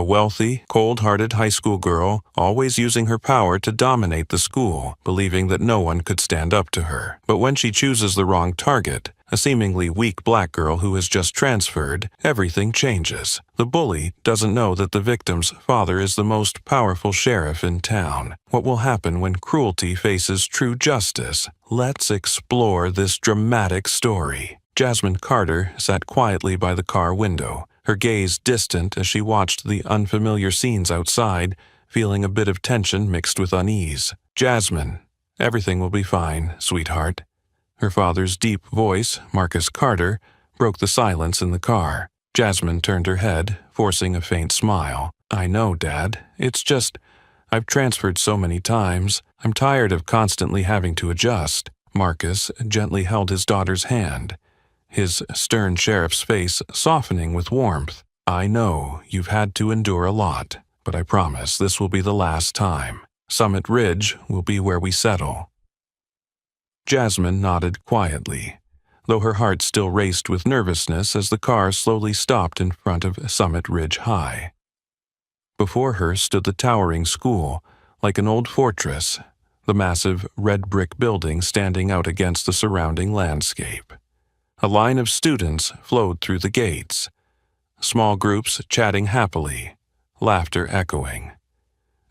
A wealthy, cold-hearted high school girl, always using her power to dominate the school, believing that no one could stand up to her. But when she chooses the wrong target, a seemingly weak black girl who has just transferred, everything changes. The bully doesn't know that the victim's father is the most powerful sheriff in town. What will happen when cruelty faces true justice? Let's explore this dramatic story. Jasmine Carter sat quietly by the car window, her gaze distant as she watched the unfamiliar scenes outside, feeling a bit of tension mixed with unease. "Jasmine, everything will be fine, sweetheart." Her father's deep voice, Marcus Carter, broke the silence in the car. Jasmine turned her head, forcing a faint smile. "I know, Dad. It's just, I've transferred so many times. I'm tired of constantly having to adjust." Marcus gently held his daughter's hand, his stern sheriff's face softening with warmth. "I know you've had to endure a lot, but I promise this will be the last time. Summit Ridge will be where we settle." Jasmine nodded quietly, though her heart still raced with nervousness as the car slowly stopped in front of Summit Ridge High. Before her stood the towering school, like an old fortress, the massive red brick building standing out against the surrounding landscape. A line of students flowed through the gates, small groups chatting happily, laughter echoing.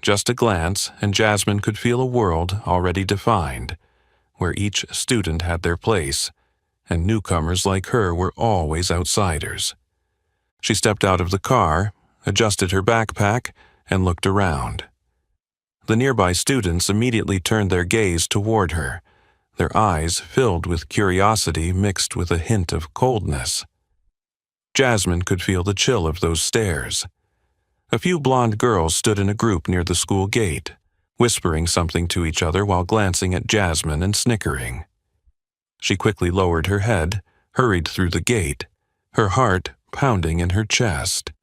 Just a glance, and Jasmine could feel a world already defined, where each student had their place, and newcomers like her were always outsiders. She stepped out of the car, adjusted her backpack, and looked around. The nearby students immediately turned their gaze toward her, their eyes filled with curiosity mixed with a hint of coldness. Jasmine could feel the chill of those stares. A few blonde girls stood in a group near the school gate, whispering something to each other while glancing at Jasmine and snickering. She quickly lowered her head, hurried through the gate, her heart pounding in her chest.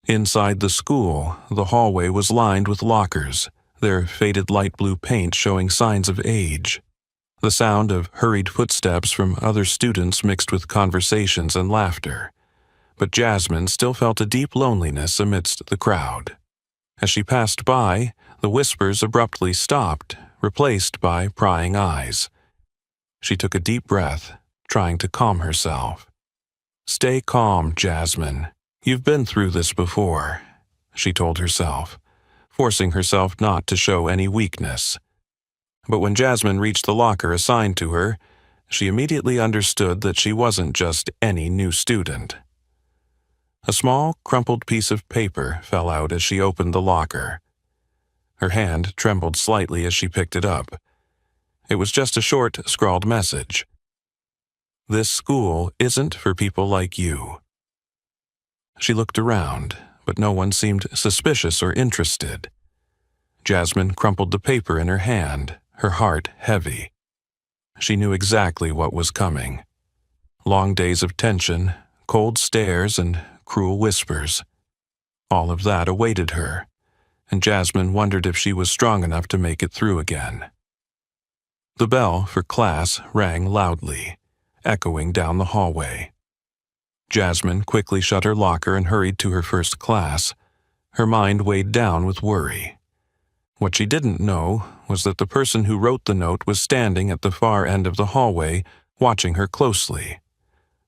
Inside the school, the hallway was lined with lockers, their faded light blue paint showing signs of age. The sound of hurried footsteps from other students mixed with conversations and laughter. But Jasmine still felt a deep loneliness amidst the crowd. As she passed by, the whispers abruptly stopped, replaced by prying eyes. She took a deep breath, trying to calm herself. "Stay calm, Jasmine. You've been through this before," she told herself, forcing herself not to show any weakness. But when Jasmine reached the locker assigned to her, she immediately understood that she wasn't just any new student. A small, crumpled piece of paper fell out as she opened the locker. Her hand trembled slightly as she picked it up. It was just a short, scrawled message. "This school isn't for people like you." She looked around, but no one seemed suspicious or interested. Jasmine crumpled the paper in her hand, her heart heavy. She knew exactly what was coming. Long days of tension, cold stares, and cruel whispers. All of that awaited her, and Jasmine wondered if she was strong enough to make it through again. The bell for class rang loudly, echoing down the hallway. Jasmine quickly shut her locker and hurried to her first class, her mind weighed down with worry. What she didn't know was that the person who wrote the note was standing at the far end of the hallway, watching her closely.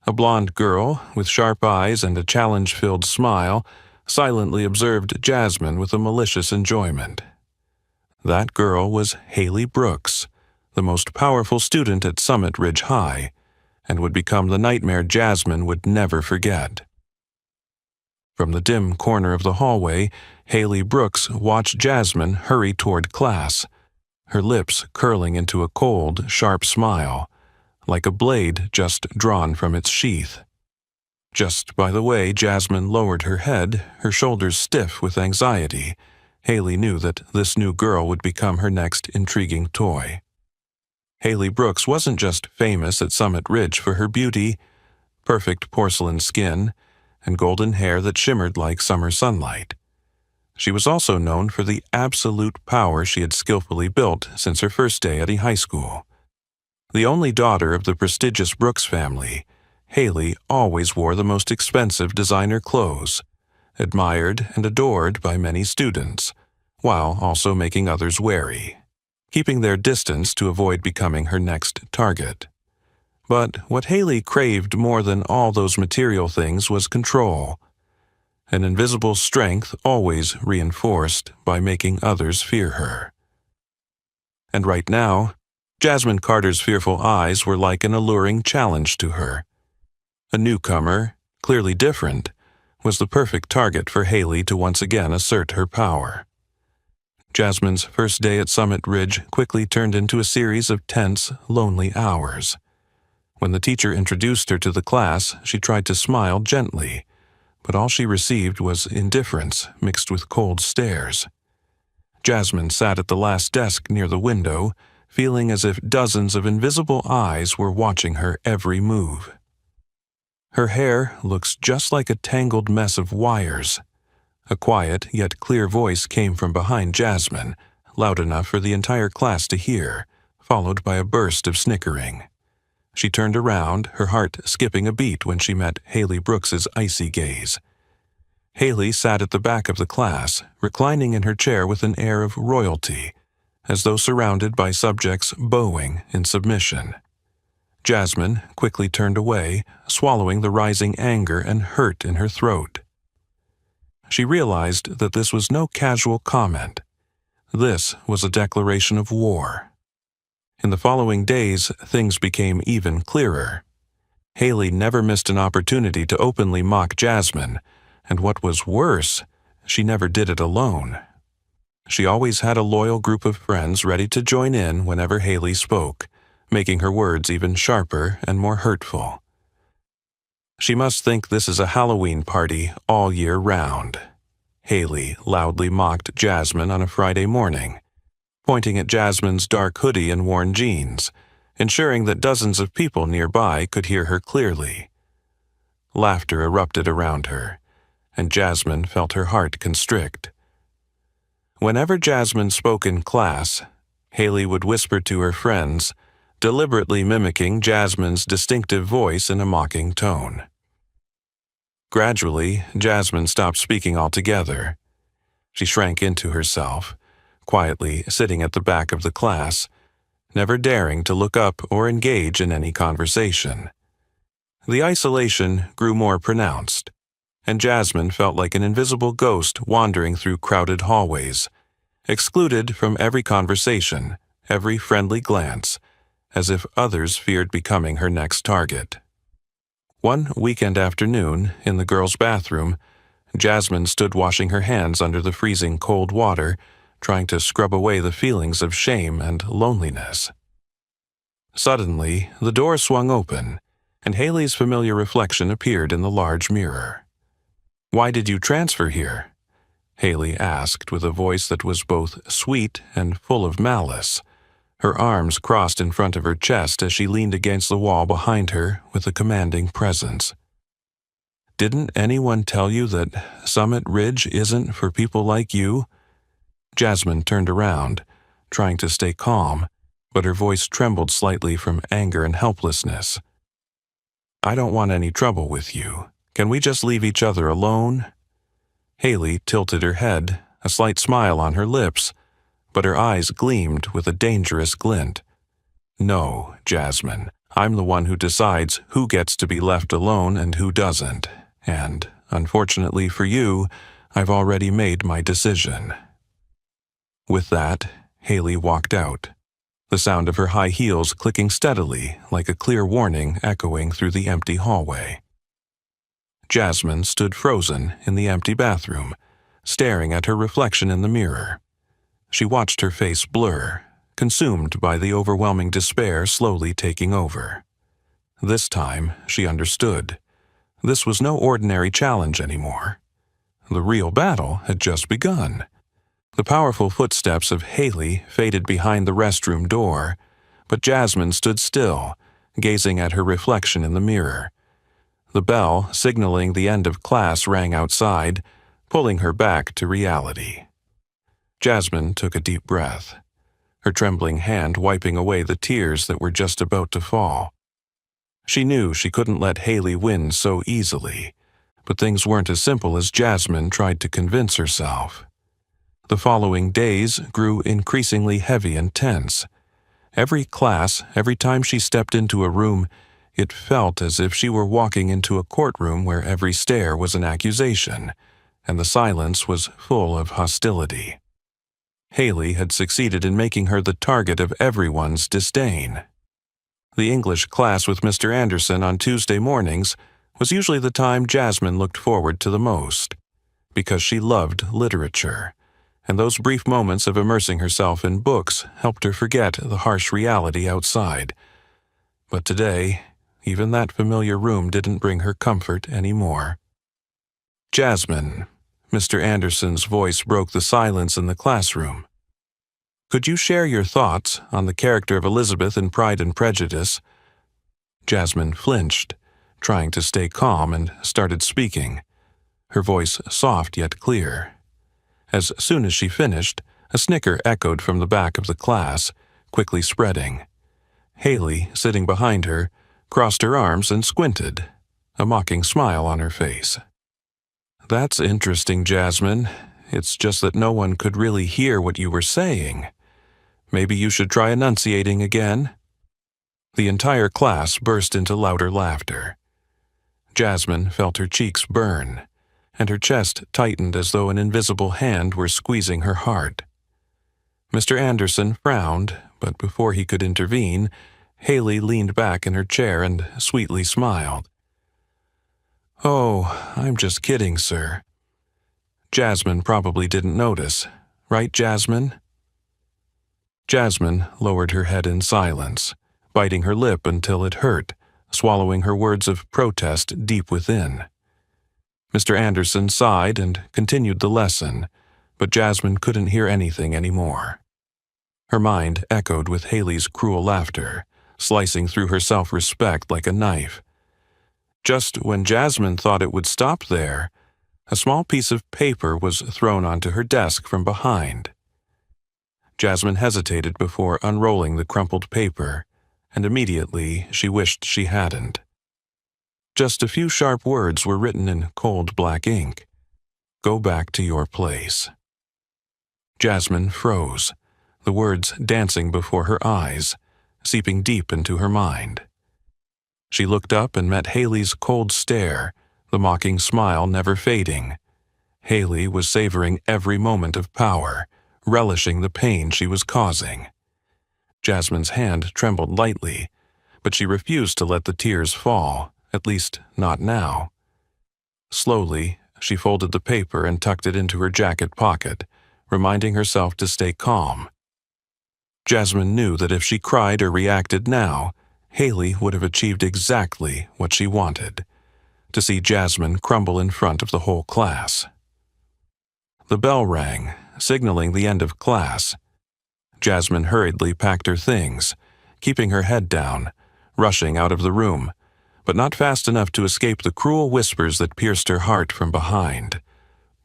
A blonde girl, with sharp eyes and a challenge-filled smile, silently observed Jasmine with a malicious enjoyment. That girl was Haley Brooks, the most powerful student at Summit Ridge High, and would become the nightmare Jasmine would never forget. From the dim corner of the hallway, Haley Brooks watched Jasmine hurry toward class, her lips curling into a cold, sharp smile, like a blade just drawn from its sheath. Just by the way Jasmine lowered her head, her shoulders stiff with anxiety, Haley knew that this new girl would become her next intriguing toy. Haley Brooks wasn't just famous at Summit Ridge for her beauty, perfect porcelain skin, and golden hair that shimmered like summer sunlight. She was also known for the absolute power she had skillfully built since her first day at a high school. The only daughter of the prestigious Brooks family, Haley always wore the most expensive designer clothes, admired and adored by many students, while also making others wary, keeping their distance to avoid becoming her next target. But what Haley craved more than all those material things was control, an invisible strength always reinforced by making others fear her. And right now, Jasmine Carter's fearful eyes were like an alluring challenge to her. A newcomer, clearly different, was the perfect target for Haley to once again assert her power. Jasmine's first day at Summit Ridge quickly turned into a series of tense, lonely hours. When the teacher introduced her to the class, she tried to smile gently, but all she received was indifference mixed with cold stares. Jasmine sat at the last desk near the window, feeling as if dozens of invisible eyes were watching her every move. Her hair looks just like a tangled mess of wires. A quiet yet clear voice came from behind Jasmine, loud enough for the entire class to hear, followed by a burst of snickering. She turned around, her heart skipping a beat when she met Haley Brooks's icy gaze. Haley sat at the back of the class, reclining in her chair with an air of royalty, as though surrounded by subjects bowing in submission. Jasmine quickly turned away, swallowing the rising anger and hurt in her throat. She realized that this was no casual comment. This was a declaration of war. In the following days, things became even clearer. Haley never missed an opportunity to openly mock Jasmine, and what was worse, she never did it alone. She always had a loyal group of friends ready to join in whenever Haley spoke, making her words even sharper and more hurtful. She must think this is a Halloween party all year round. Haley loudly mocked Jasmine on a Friday morning, pointing at Jasmine's dark hoodie and worn jeans, ensuring that dozens of people nearby could hear her clearly. Laughter erupted around her, and Jasmine felt her heart constrict. Whenever Jasmine spoke in class, Haley would whisper to her friends, deliberately mimicking Jasmine's distinctive voice in a mocking tone. Gradually, Jasmine stopped speaking altogether. She shrank into herself, quietly sitting at the back of the class, never daring to look up or engage in any conversation. The isolation grew more pronounced, and Jasmine felt like an invisible ghost wandering through crowded hallways, excluded from every conversation, every friendly glance, as if others feared becoming her next target. One weekend afternoon, in the girls' bathroom, Jasmine stood washing her hands under the freezing cold water, trying to scrub away the feelings of shame and loneliness. Suddenly, the door swung open, and Haley's familiar reflection appeared in the large mirror. "Why did you transfer here?" Haley asked with a voice that was both sweet and full of malice, her arms crossed in front of her chest as she leaned against the wall behind her with a commanding presence. "Didn't anyone tell you that Summit Ridge isn't for people like you?" Jasmine turned around, trying to stay calm, but her voice trembled slightly from anger and helplessness. "I don't want any trouble with you. Can we just leave each other alone?" Haley tilted her head, a slight smile on her lips, but her eyes gleamed with a dangerous glint. "No, Jasmine, I'm the one who decides who gets to be left alone and who doesn't, and, unfortunately for you, I've already made my decision." With that, Haley walked out, the sound of her high heels clicking steadily like a clear warning echoing through the empty hallway. Jasmine stood frozen in the empty bathroom, staring at her reflection in the mirror. She watched her face blur, consumed by the overwhelming despair slowly taking over. This time, she understood. This was no ordinary challenge anymore. The real battle had just begun. The powerful footsteps of Haley faded behind the restroom door, but Jasmine stood still, gazing at her reflection in the mirror. The bell signaling the end of class rang outside, pulling her back to reality. Jasmine took a deep breath, her trembling hand wiping away the tears that were just about to fall. She knew she couldn't let Haley win so easily, But things weren't as simple as Jasmine tried to convince herself. The following days grew increasingly heavy and tense. Every class, every time she stepped into a room, it felt as if she were walking into a courtroom where every stare was an accusation, and the silence was full of hostility. Haley had succeeded in making her the target of everyone's disdain. The English class with Mr. Anderson on Tuesday mornings was usually the time Jasmine looked forward to the most, because she loved literature, and those brief moments of immersing herself in books helped her forget the harsh reality outside. But today, even that familiar room didn't bring her comfort anymore. "Jasmine," Mr. Anderson's voice broke the silence in the classroom. "Could you share your thoughts on the character of Elizabeth in Pride and Prejudice?" Jasmine flinched, trying to stay calm, and started speaking, her voice soft yet clear. As soon as she finished, a snicker echoed from the back of the class, quickly spreading. Haley, sitting behind her, crossed her arms and squinted, a mocking smile on her face. "That's interesting, Jasmine. It's just that no one could really hear what you were saying. Maybe you should try enunciating again?" The entire class burst into louder laughter. Jasmine felt her cheeks burn, and her chest tightened as though an invisible hand were squeezing her heart. Mr. Anderson frowned, but before he could intervene, Haley leaned back in her chair and sweetly smiled. "Oh, I'm just kidding, sir." Jasmine probably didn't notice, right, Jasmine? Jasmine lowered her head in silence, biting her lip until it hurt, swallowing her words of protest deep within. Mr. Anderson sighed and continued the lesson, but Jasmine couldn't hear anything anymore. Her mind echoed with Haley's cruel laughter, slicing through her self-respect like a knife. Just when Jasmine thought it would stop there, a small piece of paper was thrown onto her desk from behind. Jasmine hesitated before unrolling the crumpled paper, and immediately she wished she hadn't. Just a few sharp words were written in cold black ink. "Go back to your place." Jasmine froze, the words dancing before her eyes, seeping deep into her mind. She looked up and met Haley's cold stare, the mocking smile never fading. Haley was savoring every moment of power, relishing the pain she was causing. Jasmine's hand trembled lightly, but she refused to let the tears fall, at least not now. Slowly, she folded the paper and tucked it into her jacket pocket, reminding herself to stay calm. Jasmine knew that if she cried or reacted now, Haley would have achieved exactly what she wanted, to see Jasmine crumble in front of the whole class. The bell rang, signaling the end of class. Jasmine hurriedly packed her things, keeping her head down, rushing out of the room, but not fast enough to escape the cruel whispers that pierced her heart from behind.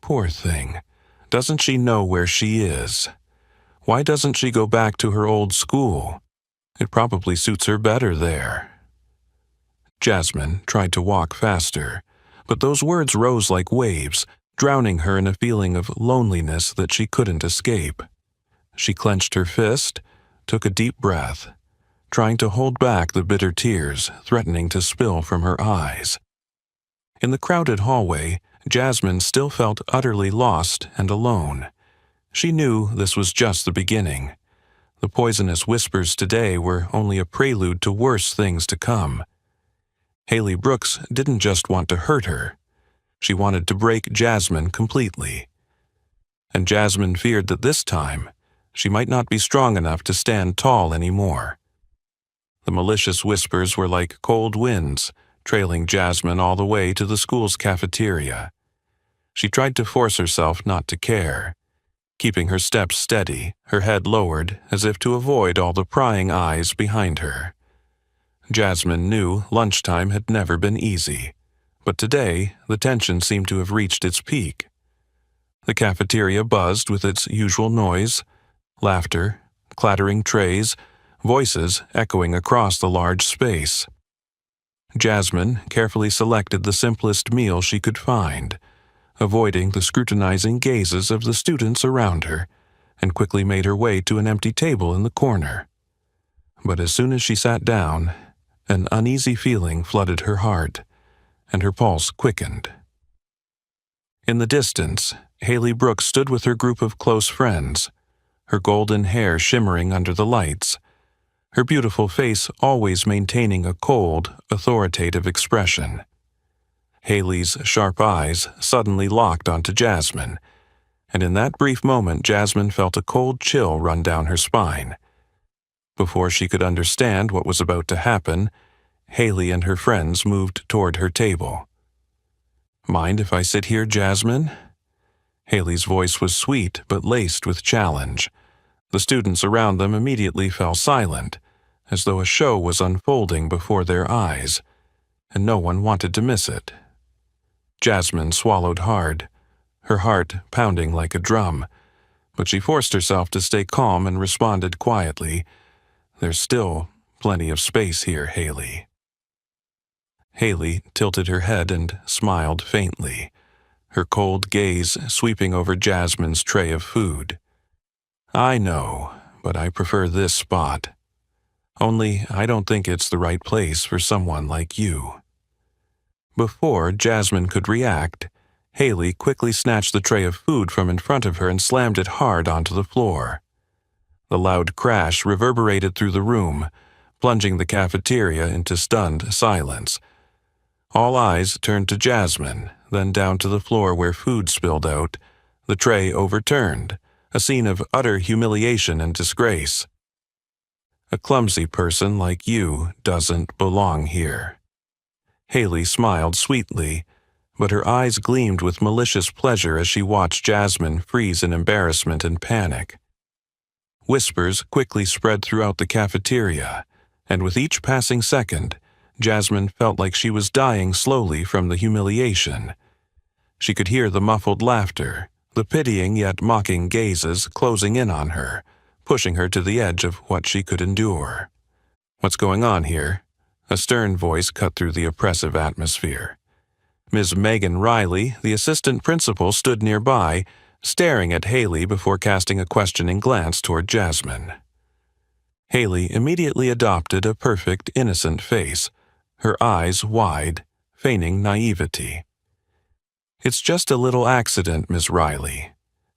Poor thing, doesn't she know where she is? Why doesn't she go back to her old school? It probably suits her better there. Jasmine tried to walk faster, but those words rose like waves, drowning her in a feeling of loneliness that she couldn't escape. She clenched her fist, took a deep breath, trying to hold back the bitter tears threatening to spill from her eyes. In the crowded hallway, Jasmine still felt utterly lost and alone. She knew this was just the beginning. The poisonous whispers today were only a prelude to worse things to come. Haley Brooks didn't just want to hurt her. She wanted to break Jasmine completely. And Jasmine feared that this time, she might not be strong enough to stand tall anymore. The malicious whispers were like cold winds, trailing Jasmine all the way to the school's cafeteria. She tried to force herself not to care, keeping her steps steady, her head lowered as if to avoid all the prying eyes behind her. Jasmine knew lunchtime had never been easy, but today the tension seemed to have reached its peak. The cafeteria buzzed with its usual noise, laughter, clattering trays, voices echoing across the large space. Jasmine carefully selected the simplest meal she could find, avoiding the scrutinizing gazes of the students around her, and quickly made her way to an empty table in the corner. But as soon as she sat down, an uneasy feeling flooded her heart, and her pulse quickened. In the distance, Haley Brooks stood with her group of close friends, her golden hair shimmering under the lights, her beautiful face always maintaining a cold, authoritative expression. Haley's sharp eyes suddenly locked onto Jasmine, and in that brief moment Jasmine felt a cold chill run down her spine. Before she could understand what was about to happen, Haley and her friends moved toward her table. "Mind if I sit here, Jasmine?" Haley's voice was sweet but laced with challenge. The students around them immediately fell silent, as though a show was unfolding before their eyes, and no one wanted to miss it. Jasmine swallowed hard, her heart pounding like a drum, but she forced herself to stay calm and responded quietly, "There's still plenty of space here, Haley." Haley tilted her head and smiled faintly, her cold gaze sweeping over Jasmine's tray of food. "I know, but I prefer this spot. Only I don't think it's the right place for someone like you." Before Jasmine could react, Haley quickly snatched the tray of food from in front of her and slammed it hard onto the floor. The loud crash reverberated through the room, plunging the cafeteria into stunned silence. All eyes turned to Jasmine, then down to the floor where food spilled out, the tray overturned, a scene of utter humiliation and disgrace. "A clumsy person like you doesn't belong here." Haley smiled sweetly, but her eyes gleamed with malicious pleasure as she watched Jasmine freeze in embarrassment and panic. Whispers quickly spread throughout the cafeteria, and with each passing second, Jasmine felt like she was dying slowly from the humiliation. She could hear the muffled laughter, the pitying yet mocking gazes closing in on her, pushing her to the edge of what she could endure. "What's going on here?" A stern voice cut through the oppressive atmosphere. Ms. Megan Riley, the assistant principal, stood nearby, staring at Haley before casting a questioning glance toward Jasmine. Haley immediately adopted a perfect, innocent face, her eyes wide, feigning naivety. "It's just a little accident, Miss Riley."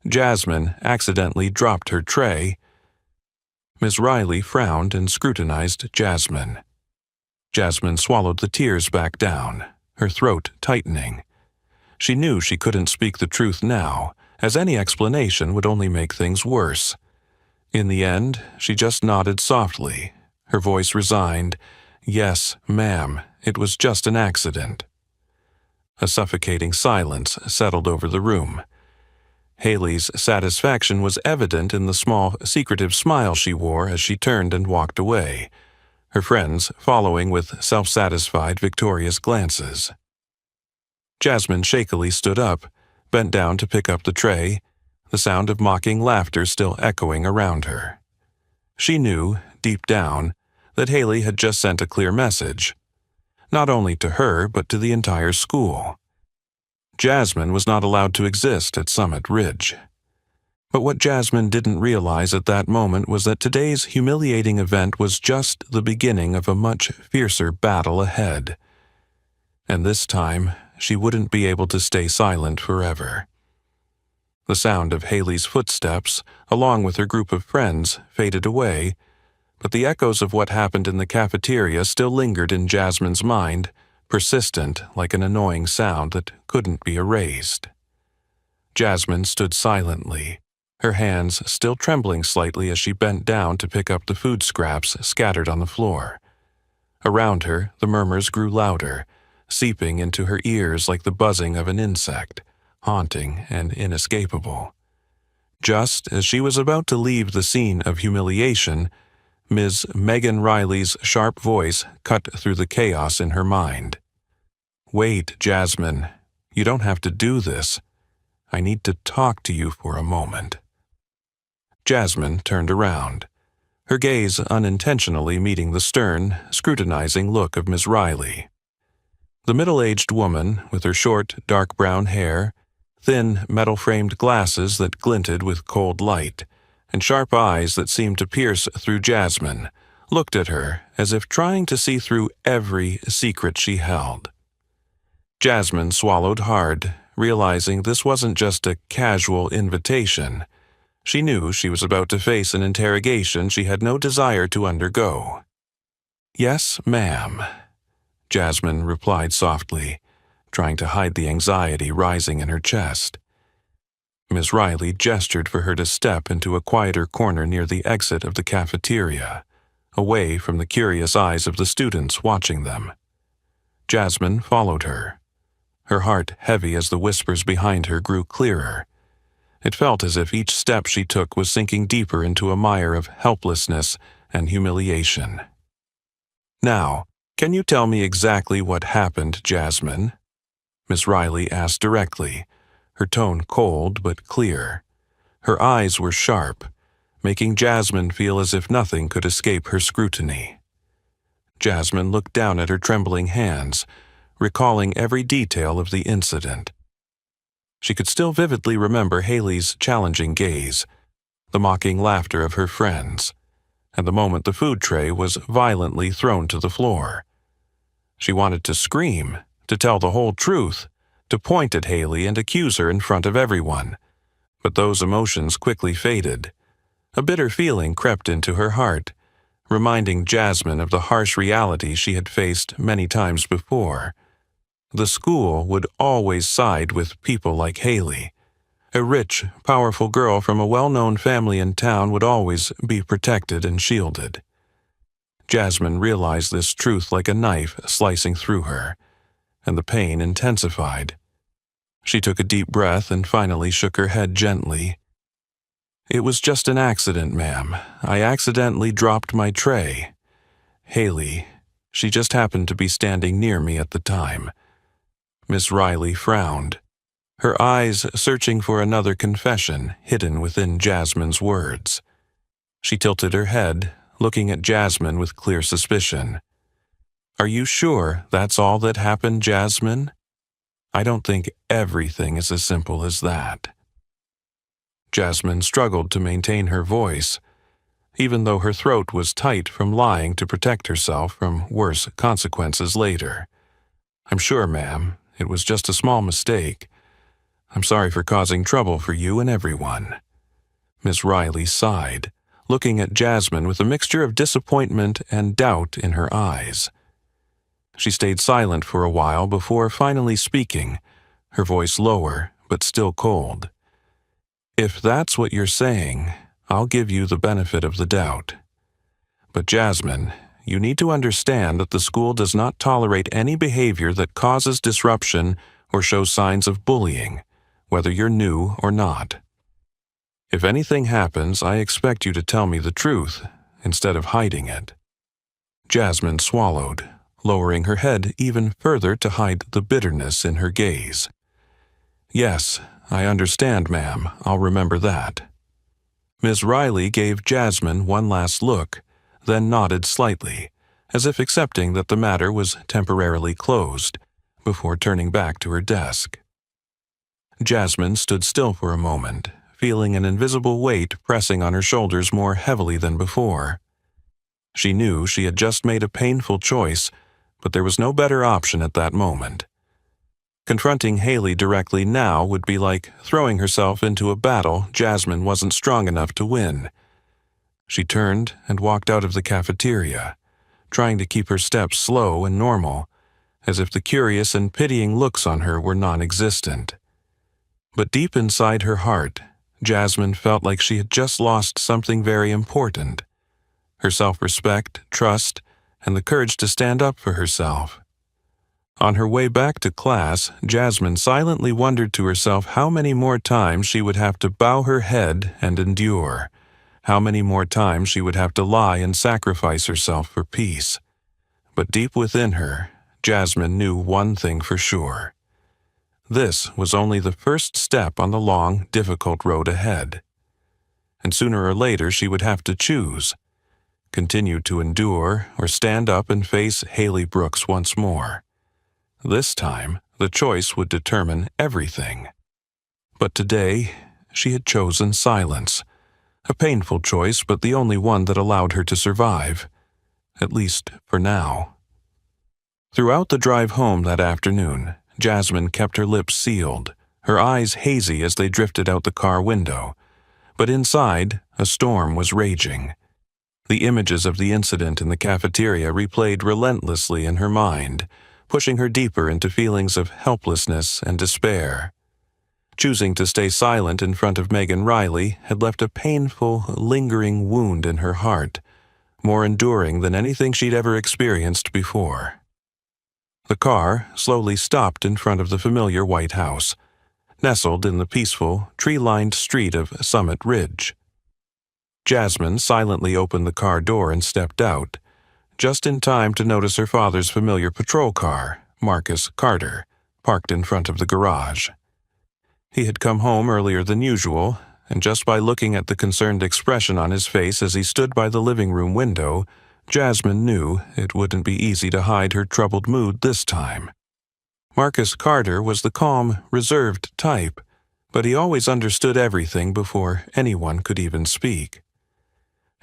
Jasmine accidentally dropped her tray. Ms. Riley frowned and scrutinized Jasmine. Jasmine swallowed the tears back down, her throat tightening. She knew she couldn't speak the truth now, as any explanation would only make things worse. In the end, she just nodded softly, her voice resigned, "Yes, ma'am, it was just an accident." A suffocating silence settled over the room. Haley's satisfaction was evident in the small, secretive smile she wore as she turned and walked away, her friends following with self-satisfied, victorious glances. Jasmine shakily stood up, bent down to pick up the tray, the sound of mocking laughter still echoing around her. She knew, deep down, that Haley had just sent a clear message, not only to her but to the entire school. Jasmine was not allowed to exist at Summit Ridge. But what Jasmine didn't realize at that moment was that today's humiliating event was just the beginning of a much fiercer battle ahead. And this time, she wouldn't be able to stay silent forever. The sound of Haley's footsteps, along with her group of friends, faded away, but the echoes of what happened in the cafeteria still lingered in Jasmine's mind, persistent like an annoying sound that couldn't be erased. Jasmine stood silently, her hands still trembling slightly as she bent down to pick up the food scraps scattered on the floor. Around her, the murmurs grew louder, seeping into her ears like the buzzing of an insect, haunting and inescapable. Just as she was about to leave the scene of humiliation, Ms. Megan Riley's sharp voice cut through the chaos in her mind. "Wait, Jasmine. You don't have to do this. I need to talk to you for a moment." Jasmine turned around, her gaze unintentionally meeting the stern, scrutinizing look of Ms. Riley. The middle-aged woman, with her short, dark brown hair, thin, metal-framed glasses that glinted with cold light, and sharp eyes that seemed to pierce through Jasmine, looked at her as if trying to see through every secret she held. Jasmine swallowed hard, realizing this wasn't just a casual invitation. She knew she was about to face an interrogation she had no desire to undergo. "Yes, ma'am," Jasmine replied softly, trying to hide the anxiety rising in her chest. Miss Riley gestured for her to step into a quieter corner near the exit of the cafeteria, away from the curious eyes of the students watching them. Jasmine followed her, her heart heavy as the whispers behind her grew clearer. It felt as if each step she took was sinking deeper into a mire of helplessness and humiliation. "Now, can you tell me exactly what happened, Jasmine?" Miss Riley asked directly, her tone cold but clear. Her eyes were sharp, making Jasmine feel as if nothing could escape her scrutiny. Jasmine looked down at her trembling hands, recalling every detail of the incident. She could still vividly remember Haley's challenging gaze, the mocking laughter of her friends, and the moment the food tray was violently thrown to the floor. She wanted to scream, to tell the whole truth, to point at Haley and accuse her in front of everyone. But those emotions quickly faded. A bitter feeling crept into her heart, reminding Jasmine of the harsh reality she had faced many times before. The school would always side with people like Haley. A rich, powerful girl from a well-known family in town would always be protected and shielded. Jasmine realized this truth like a knife slicing through her, and the pain intensified. She took a deep breath and finally shook her head gently. "It was just an accident, ma'am. I accidentally dropped my tray. Haley, she just happened to be standing near me at the time." Miss Riley frowned, her eyes searching for another confession hidden within Jasmine's words. She tilted her head, looking at Jasmine with clear suspicion. "Are you sure that's all that happened, Jasmine? I don't think everything is as simple as that." Jasmine struggled to maintain her voice, even though her throat was tight from lying to protect herself from worse consequences later. "I'm sure, ma'am, it was just a small mistake. I'm sorry for causing trouble for you and everyone." Miss Riley sighed, looking at Jasmine with a mixture of disappointment and doubt in her eyes. She stayed silent for a while before finally speaking, her voice lower but still cold. "If that's what you're saying, I'll give you the benefit of the doubt. But Jasmine, you need to understand that the school does not tolerate any behavior that causes disruption or shows signs of bullying, whether you're new or not. If anything happens, I expect you to tell me the truth instead of hiding it." Jasmine swallowed, lowering her head even further to hide the bitterness in her gaze. "Yes, I understand, ma'am. I'll remember that." Miss Riley gave Jasmine one last look, then nodded slightly, as if accepting that the matter was temporarily closed, before turning back to her desk. Jasmine stood still for a moment, feeling an invisible weight pressing on her shoulders more heavily than before. She knew she had just made a painful choice, but there was no better option at that moment. Confronting Haley directly now would be like throwing herself into a battle Jasmine wasn't strong enough to win. She turned and walked out of the cafeteria, trying to keep her steps slow and normal, as if the curious and pitying looks on her were non-existent. But deep inside her heart, Jasmine felt like she had just lost something very important: her self-respect, trust, and the courage to stand up for herself. On her way back to class, Jasmine silently wondered to herself how many more times she would have to bow her head and endure, how many more times she would have to lie and sacrifice herself for peace. But deep within her, Jasmine knew one thing for sure. This was only the first step on the long, difficult road ahead. And sooner or later she would have to choose: continue to endure or stand up and face Haley Brooks once more. This time, the choice would determine everything. But today, she had chosen silence. A painful choice, but the only one that allowed her to survive. At least for now. Throughout the drive home that afternoon, Jasmine kept her lips sealed, her eyes hazy as they drifted out the car window. But inside, a storm was raging. The images of the incident in the cafeteria replayed relentlessly in her mind, pushing her deeper into feelings of helplessness and despair. Choosing to stay silent in front of Megan Riley had left a painful, lingering wound in her heart, more enduring than anything she'd ever experienced before. The car slowly stopped in front of the familiar white house, nestled in the peaceful, tree-lined street of Summit Ridge. Jasmine silently opened the car door and stepped out, just in time to notice her father's familiar patrol car, Marcus Carter, parked in front of the garage. He had come home earlier than usual, and just by looking at the concerned expression on his face as he stood by the living room window, Jasmine knew it wouldn't be easy to hide her troubled mood this time. Marcus Carter was the calm, reserved type, but he always understood everything before anyone could even speak.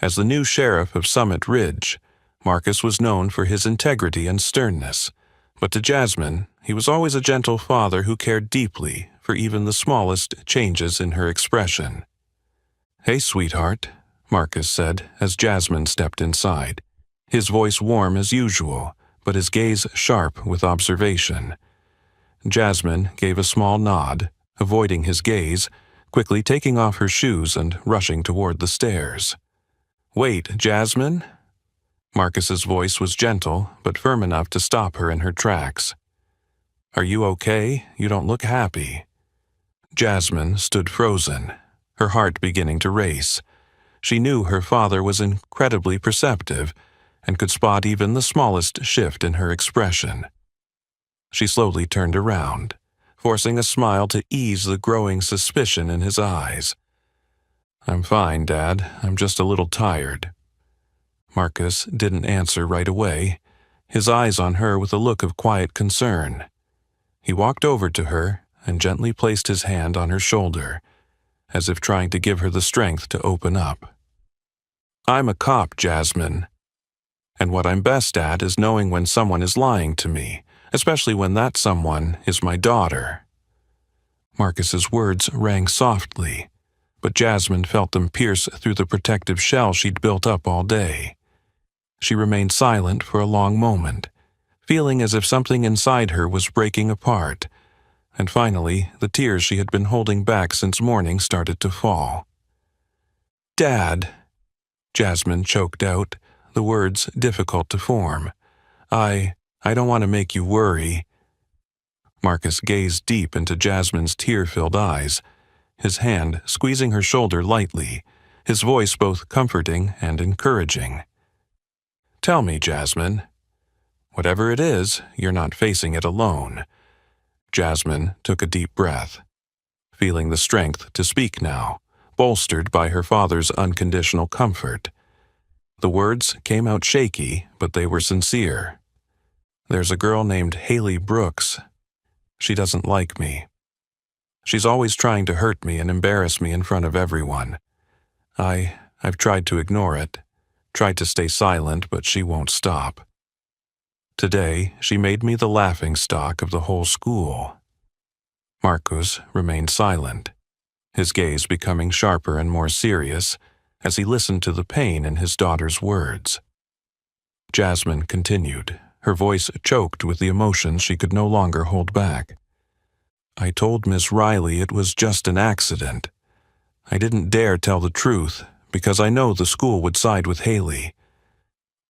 As the new sheriff of Summit Ridge, Marcus was known for his integrity and sternness, but to Jasmine, he was always a gentle father who cared deeply for even the smallest changes in her expression. "Hey, sweetheart," Marcus said as Jasmine stepped inside, his voice warm as usual, but his gaze sharp with observation. Jasmine gave a small nod, avoiding his gaze, quickly taking off her shoes and rushing toward the stairs. "Wait, Jasmine?" Marcus's voice was gentle, but firm enough to stop her in her tracks. "Are you okay? You don't look happy." Jasmine stood frozen, her heart beginning to race. She knew her father was incredibly perceptive and could spot even the smallest shift in her expression. She slowly turned around, forcing a smile to ease the growing suspicion in his eyes. "I'm fine, Dad. I'm just a little tired." Marcus didn't answer right away, his eyes on her with a look of quiet concern. He walked over to her and gently placed his hand on her shoulder, as if trying to give her the strength to open up. "I'm a cop, Jasmine, and what I'm best at is knowing when someone is lying to me, especially when that someone is my daughter." Marcus's words rang softly, but Jasmine felt them pierce through the protective shell she'd built up all day. She remained silent for a long moment, feeling as if something inside her was breaking apart, and finally the tears she had been holding back since morning started to fall. "Dad," Jasmine choked out, the words difficult to form. I don't want to make you worry." Marcus gazed deep into Jasmine's tear-filled eyes, his hand squeezing her shoulder lightly, his voice both comforting and encouraging. "Tell me, Jasmine. Whatever it is, you're not facing it alone." Jasmine took a deep breath, feeling the strength to speak now, bolstered by her father's unconditional comfort. The words came out shaky, but they were sincere. "There's a girl named Haley Brooks. She doesn't like me. She's always trying to hurt me and embarrass me in front of everyone. I've tried to ignore it, tried to stay silent, but she won't stop. Today, she made me the laughingstock of the whole school." Marcus remained silent, his gaze becoming sharper and more serious as he listened to the pain in his daughter's words. Jasmine continued, her voice choked with the emotions she could no longer hold back. "I told Miss Riley it was just an accident. I didn't dare tell the truth because I know the school would side with Haley.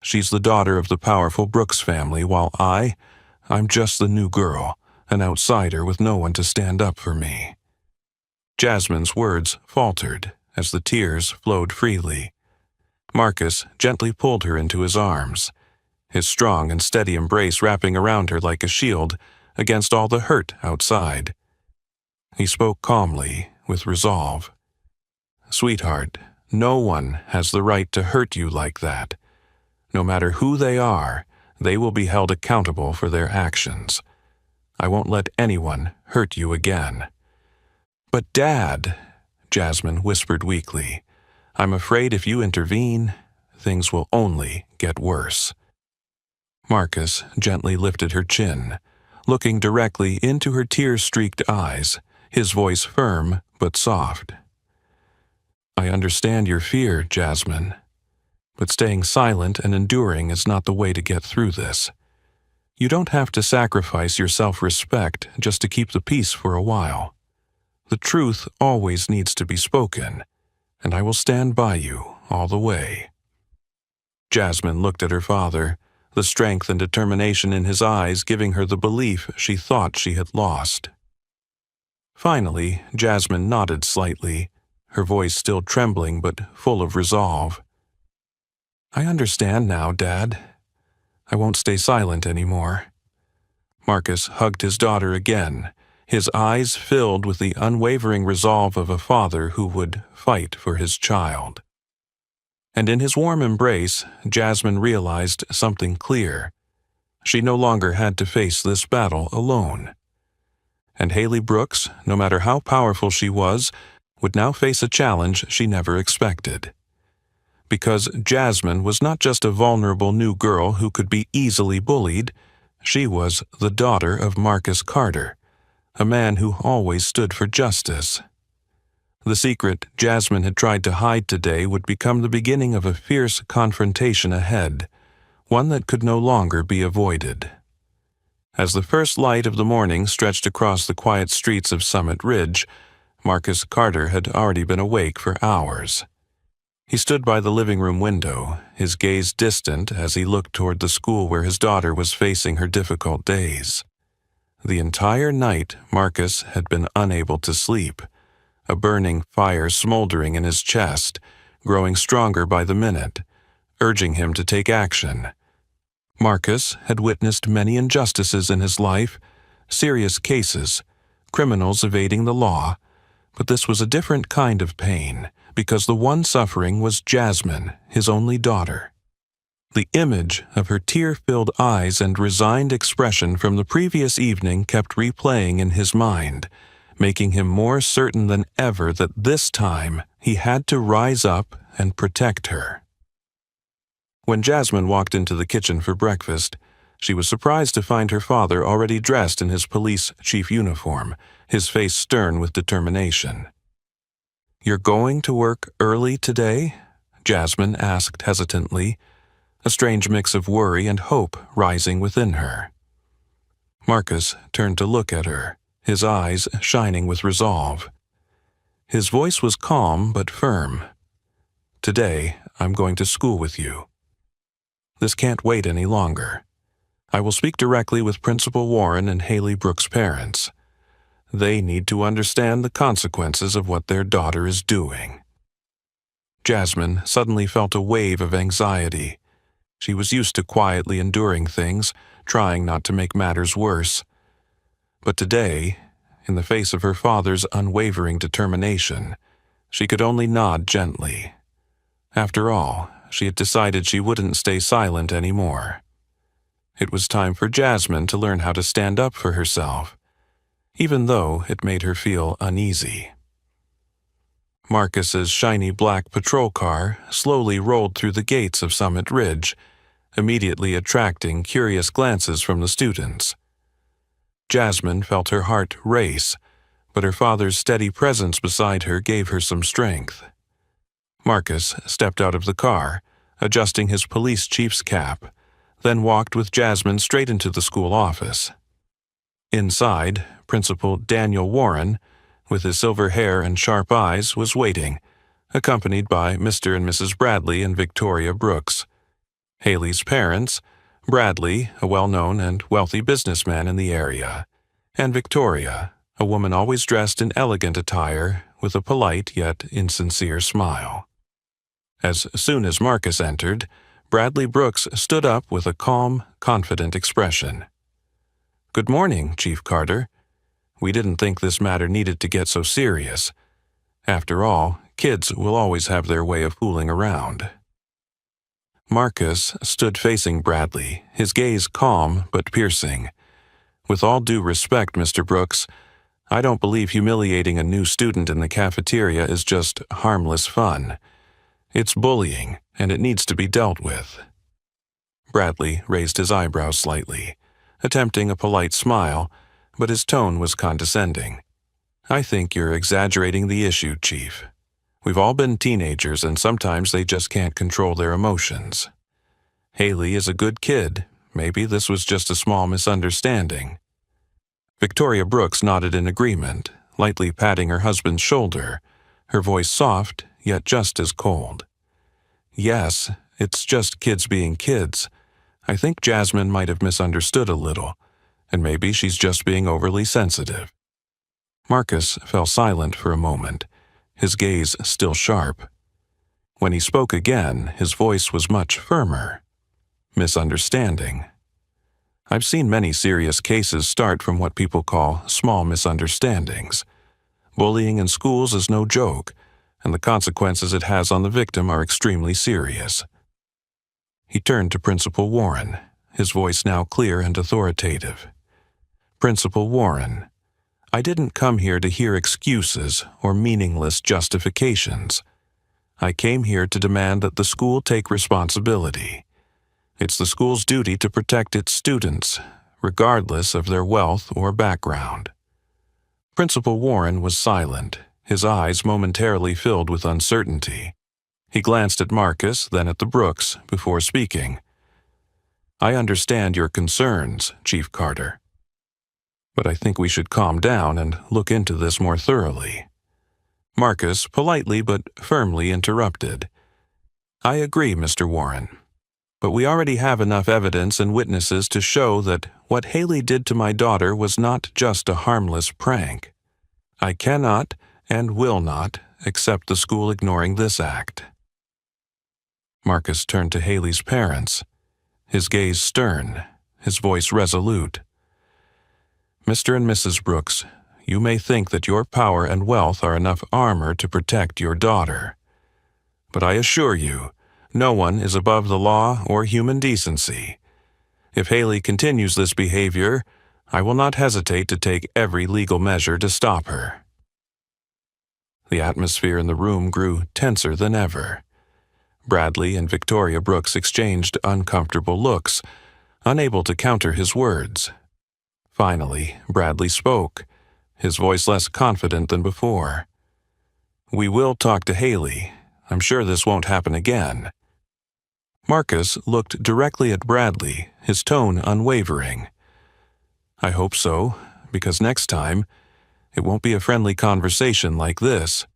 She's the daughter of the powerful Brooks family, while I'm just the new girl, an outsider with no one to stand up for me." Jasmine's words faltered as the tears flowed freely. Marcus gently pulled her into his arms, his strong and steady embrace wrapping around her like a shield against all the hurt outside. He spoke calmly, with resolve. "Sweetheart, no one has the right to hurt you like that. No matter who they are, they will be held accountable for their actions. I won't let anyone hurt you again." "But Dad," Jasmine whispered weakly, "I'm afraid if you intervene, things will only get worse." Marcus gently lifted her chin, looking directly into her tear-streaked eyes, his voice firm but soft. "I understand your fear, Jasmine, but staying silent and enduring is not the way to get through this. You don't have to sacrifice your self-respect just to keep the peace for a while. The truth always needs to be spoken, and I will stand by you all the way." Jasmine looked at her father, the strength and determination in his eyes giving her the belief she thought she had lost. Finally, Jasmine nodded slightly, her voice still trembling but full of resolve. "I understand now, Dad. I won't stay silent anymore." Marcus hugged his daughter again, his eyes filled with the unwavering resolve of a father who would fight for his child. And in his warm embrace, Jasmine realized something clear. She no longer had to face this battle alone. And Haley Brooks, no matter how powerful she was, would now face a challenge she never expected. Because Jasmine was not just a vulnerable new girl who could be easily bullied, she was the daughter of Marcus Carter, a man who always stood for justice. The secret Jasmine had tried to hide today would become the beginning of a fierce confrontation ahead, one that could no longer be avoided. As the first light of the morning stretched across the quiet streets of Summit Ridge, Marcus Carter had already been awake for hours. He stood by the living room window, his gaze distant as he looked toward the school where his daughter was facing her difficult days. The entire night, Marcus had been unable to sleep, a burning fire smoldering in his chest, growing stronger by the minute, urging him to take action. Marcus had witnessed many injustices in his life, serious cases, criminals evading the law, but this was a different kind of pain, because the one suffering was Jasmine, his only daughter. The image of her tear-filled eyes and resigned expression from the previous evening kept replaying in his mind, making him more certain than ever that this time he had to rise up and protect her. When Jasmine walked into the kitchen for breakfast, she was surprised to find her father already dressed in his police chief uniform, his face stern with determination. "You're going to work early today?" Jasmine asked hesitantly, a strange mix of worry and hope rising within her. Marcus turned to look at her, his eyes shining with resolve. His voice was calm but firm. "Today, I'm going to school with you. This can't wait any longer. I will speak directly with Principal Warren and Haley Brooks' parents. They need to understand the consequences of what their daughter is doing." Jasmine suddenly felt a wave of anxiety. She was used to quietly enduring things, trying not to make matters worse. But today, in the face of her father's unwavering determination, she could only nod gently. After all, she had decided she wouldn't stay silent anymore. It was time for Jasmine to learn how to stand up for herself, even though it made her feel uneasy. Marcus's shiny black patrol car slowly rolled through the gates of Summit Ridge, immediately attracting curious glances from the students. Jasmine felt her heart race, but her father's steady presence beside her gave her some strength. Marcus stepped out of the car, adjusting his police chief's cap, then walked with Jasmine straight into the school office. Inside, Principal Daniel Warren, with his silver hair and sharp eyes, was waiting, accompanied by Mr. and Mrs. Bradley and Victoria Brooks. Haley's parents, Bradley, a well-known and wealthy businessman in the area, and Victoria, a woman always dressed in elegant attire with a polite yet insincere smile. As soon as Marcus entered, Bradley Brooks stood up with a calm, confident expression. "Good morning, Chief Carter. We didn't think this matter needed to get so serious. After all, kids will always have their way of fooling around." Marcus stood facing Bradley, his gaze calm but piercing. With all due respect, Mr. Brooks, I don't believe humiliating a new student in the cafeteria is just harmless fun. It's bullying, and it needs to be dealt with. Bradley raised his eyebrows slightly, attempting a polite smile, but his tone was condescending. I think you're exaggerating the issue, Chief. We've all been teenagers, and sometimes they just can't control their emotions. Haley is a good kid. Maybe this was just a small misunderstanding. Victoria Brooks nodded in agreement, lightly patting her husband's shoulder, her voice soft, yet just as cold. Yes, it's just kids being kids. I think Jasmine might have misunderstood a little, and maybe she's just being overly sensitive. Marcus fell silent for a moment, his gaze still sharp. When he spoke again, his voice was much firmer. Misunderstanding. I've seen many serious cases start from what people call small misunderstandings. Bullying in schools is no joke, and the consequences it has on the victim are extremely serious. He turned to Principal Warren, his voice now clear and authoritative. Principal Warren, I didn't come here to hear excuses or meaningless justifications. I came here to demand that the school take responsibility. It's the school's duty to protect its students, regardless of their wealth or background. Principal Warren was silent, his eyes momentarily filled with uncertainty. He glanced at Marcus, then at the Brooks, before speaking. I understand your concerns, Chief Carter. But I think we should calm down and look into this more thoroughly. Marcus politely but firmly interrupted. I agree, Mr. Warren. But we already have enough evidence and witnesses to show that what Haley did to my daughter was not just a harmless prank. I cannot and will not accept the school ignoring this act. Marcus turned to Haley's parents, his gaze stern, his voice resolute. Mr. and Mrs. Brooks, you may think that your power and wealth are enough armor to protect your daughter. But I assure you, no one is above the law or human decency. If Haley continues this behavior, I will not hesitate to take every legal measure to stop her. The atmosphere in the room grew tenser than ever. Bradley and Victoria Brooks exchanged uncomfortable looks, unable to counter his words. Finally, Bradley spoke, his voice less confident than before. We will talk to Haley. I'm sure this won't happen again. Marcus looked directly at Bradley, his tone unwavering. I hope so, because next time, it won't be a friendly conversation like this.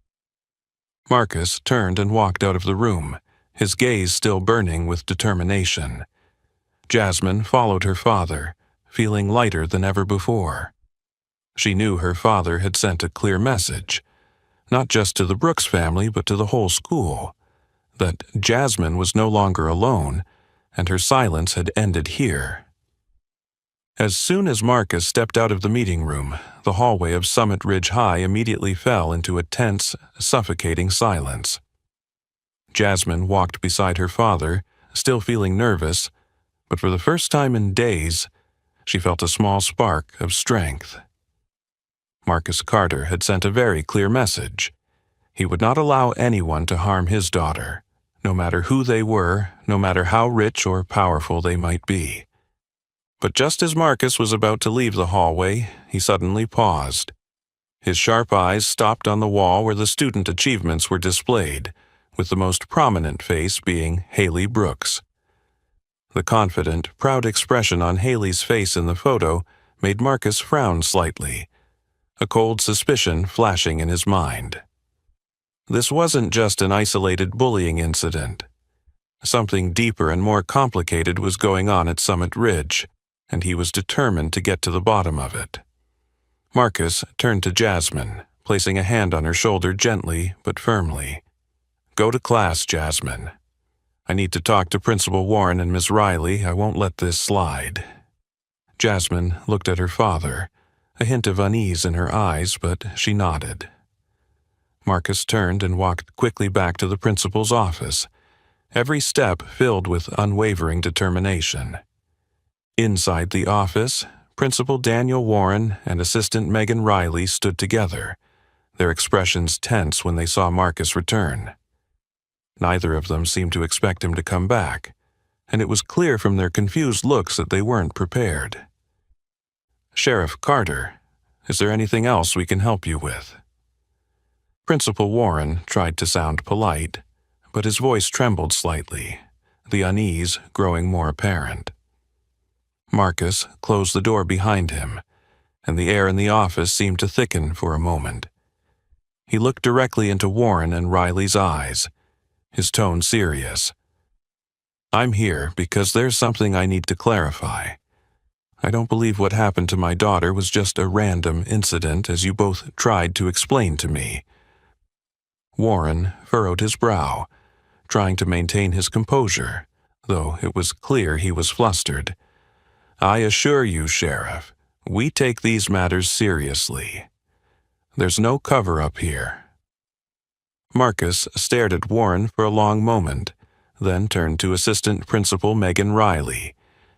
Marcus turned and walked out of the room, his gaze still burning with determination. Jasmine followed her father, feeling lighter than ever before. She knew her father had sent a clear message, not just to the Brooks family but to the whole school, that Jasmine was no longer alone, and her silence had ended here. As soon as Marcus stepped out of the meeting room, the hallway of Summit Ridge High immediately fell into a tense, suffocating silence. Jasmine walked beside her father, still feeling nervous, but for the first time in days, she felt a small spark of strength. Marcus Carter had sent a very clear message. He would not allow anyone to harm his daughter, no matter who they were, no matter how rich or powerful they might be. But just as Marcus was about to leave the hallway, he suddenly paused. His sharp eyes stopped on the wall where the student achievements were displayed, with the most prominent face being Haley Brooks. The confident, proud expression on Haley's face in the photo made Marcus frown slightly, a cold suspicion flashing in his mind. This wasn't just an isolated bullying incident. Something deeper and more complicated was going on at Summit Ridge, and he was determined to get to the bottom of it. Marcus turned to Jasmine, placing a hand on her shoulder gently but firmly. Go to class, Jasmine. I need to talk to Principal Warren and Miss Riley. I won't let this slide. Jasmine looked at her father, a hint of unease in her eyes, but she nodded. Marcus turned and walked quickly back to the principal's office, every step filled with unwavering determination. Inside the office, Principal Daniel Warren and Assistant Megan Riley stood together, their expressions tense when they saw Marcus return. Neither of them seemed to expect him to come back, and it was clear from their confused looks that they weren't prepared. "Sheriff Carter, is there anything else we can help you with?" Principal Warren tried to sound polite, but his voice trembled slightly, the unease growing more apparent. Marcus closed the door behind him, and the air in the office seemed to thicken for a moment. He looked directly into Warren and Riley's eyes, his tone serious. "I'm here because there's something I need to clarify. I don't believe what happened to my daughter was just a random incident, as you both tried to explain to me." Warren furrowed his brow, trying to maintain his composure, though it was clear he was flustered. "I assure you, Sheriff, we take these matters seriously. There's no cover-up here." Marcus stared at Warren for a long moment, then turned to Assistant Principal Megan Riley,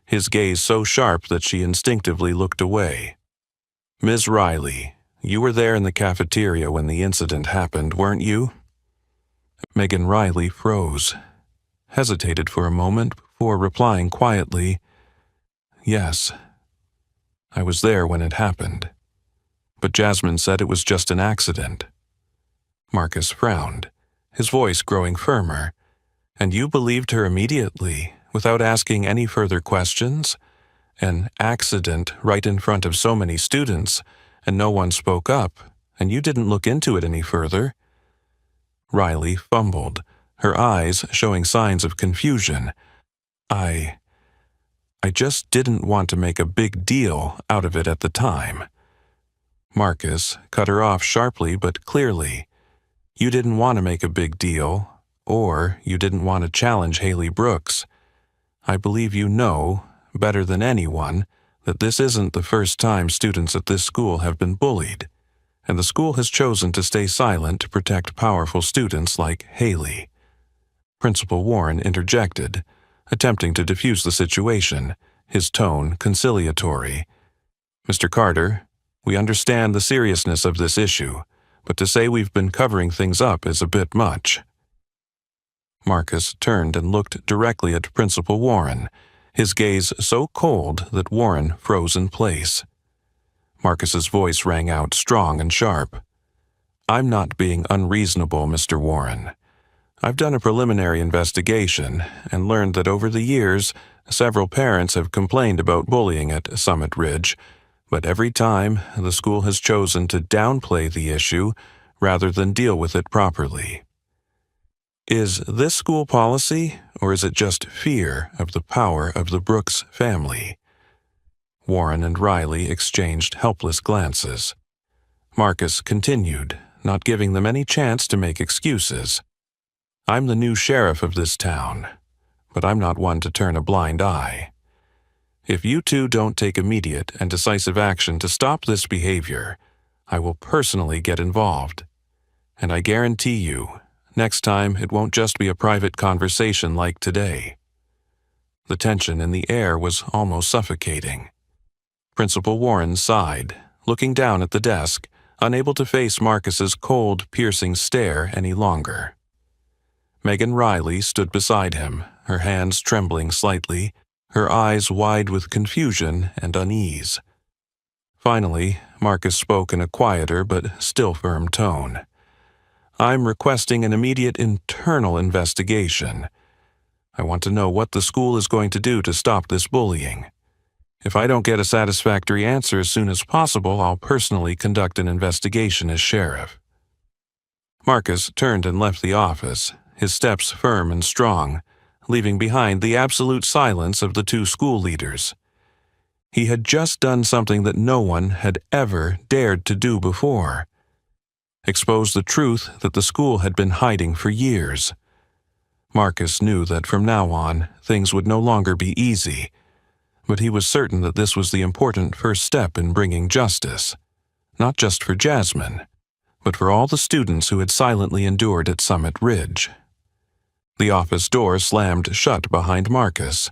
his gaze so sharp that she instinctively looked away. "Ms. Riley, you were there in the cafeteria when the incident happened, weren't you?" Megan Riley froze, hesitated for a moment before replying quietly, "Yes, I was there when it happened. But Jasmine said it was just an accident." Marcus frowned, his voice growing firmer. "And you believed her immediately, without asking any further questions? An accident right in front of so many students, and no one spoke up, and you didn't look into it any further?" Riley fumbled, her eyes showing signs of confusion. I just didn't want to make a big deal out of it at the time." Marcus cut her off sharply but clearly. "You didn't want to make a big deal, or you didn't want to challenge Haley Brooks. I believe you know, better than anyone, that this isn't the first time students at this school have been bullied, and the school has chosen to stay silent to protect powerful students like Haley." Principal Warren interjected, attempting to defuse the situation, his tone conciliatory. "Mr. Carter, we understand the seriousness of this issue, but to say we've been covering things up is a bit much." Marcus turned and looked directly at Principal Warren, his gaze so cold that Warren froze in place. Marcus's voice rang out strong and sharp. "I'm not being unreasonable, Mr. Warren. I've done a preliminary investigation and learned that over the years, several parents have complained about bullying at Summit Ridge, but every time the school has chosen to downplay the issue rather than deal with it properly. Is this school policy, or is it just fear of the power of the Brooks family?" Warren and Riley exchanged helpless glances. Marcus continued, not giving them any chance to make excuses. "I'm the new sheriff of this town, but I'm not one to turn a blind eye. If you two don't take immediate and decisive action to stop this behavior, I will personally get involved. And I guarantee you, next time it won't just be a private conversation like today." The tension in the air was almost suffocating. Principal Warren sighed, looking down at the desk, unable to face Marcus's cold, piercing stare any longer. Megan Riley stood beside him, her hands trembling slightly, her eyes wide with confusion and unease. Finally, Marcus spoke in a quieter but still firm tone. "I'm requesting an immediate internal investigation. I want to know what the school is going to do to stop this bullying. If I don't get a satisfactory answer as soon as possible, I'll personally conduct an investigation as sheriff." Marcus turned and left the office, his steps firm and strong, leaving behind the absolute silence of the two school leaders. He had just done something that no one had ever dared to do before: expose the truth that the school had been hiding for years. Marcus knew that from now on, things would no longer be easy, but he was certain that this was the important first step in bringing justice, not just for Jasmine, but for all the students who had silently endured at Summit Ridge. The office door slammed shut behind Marcus,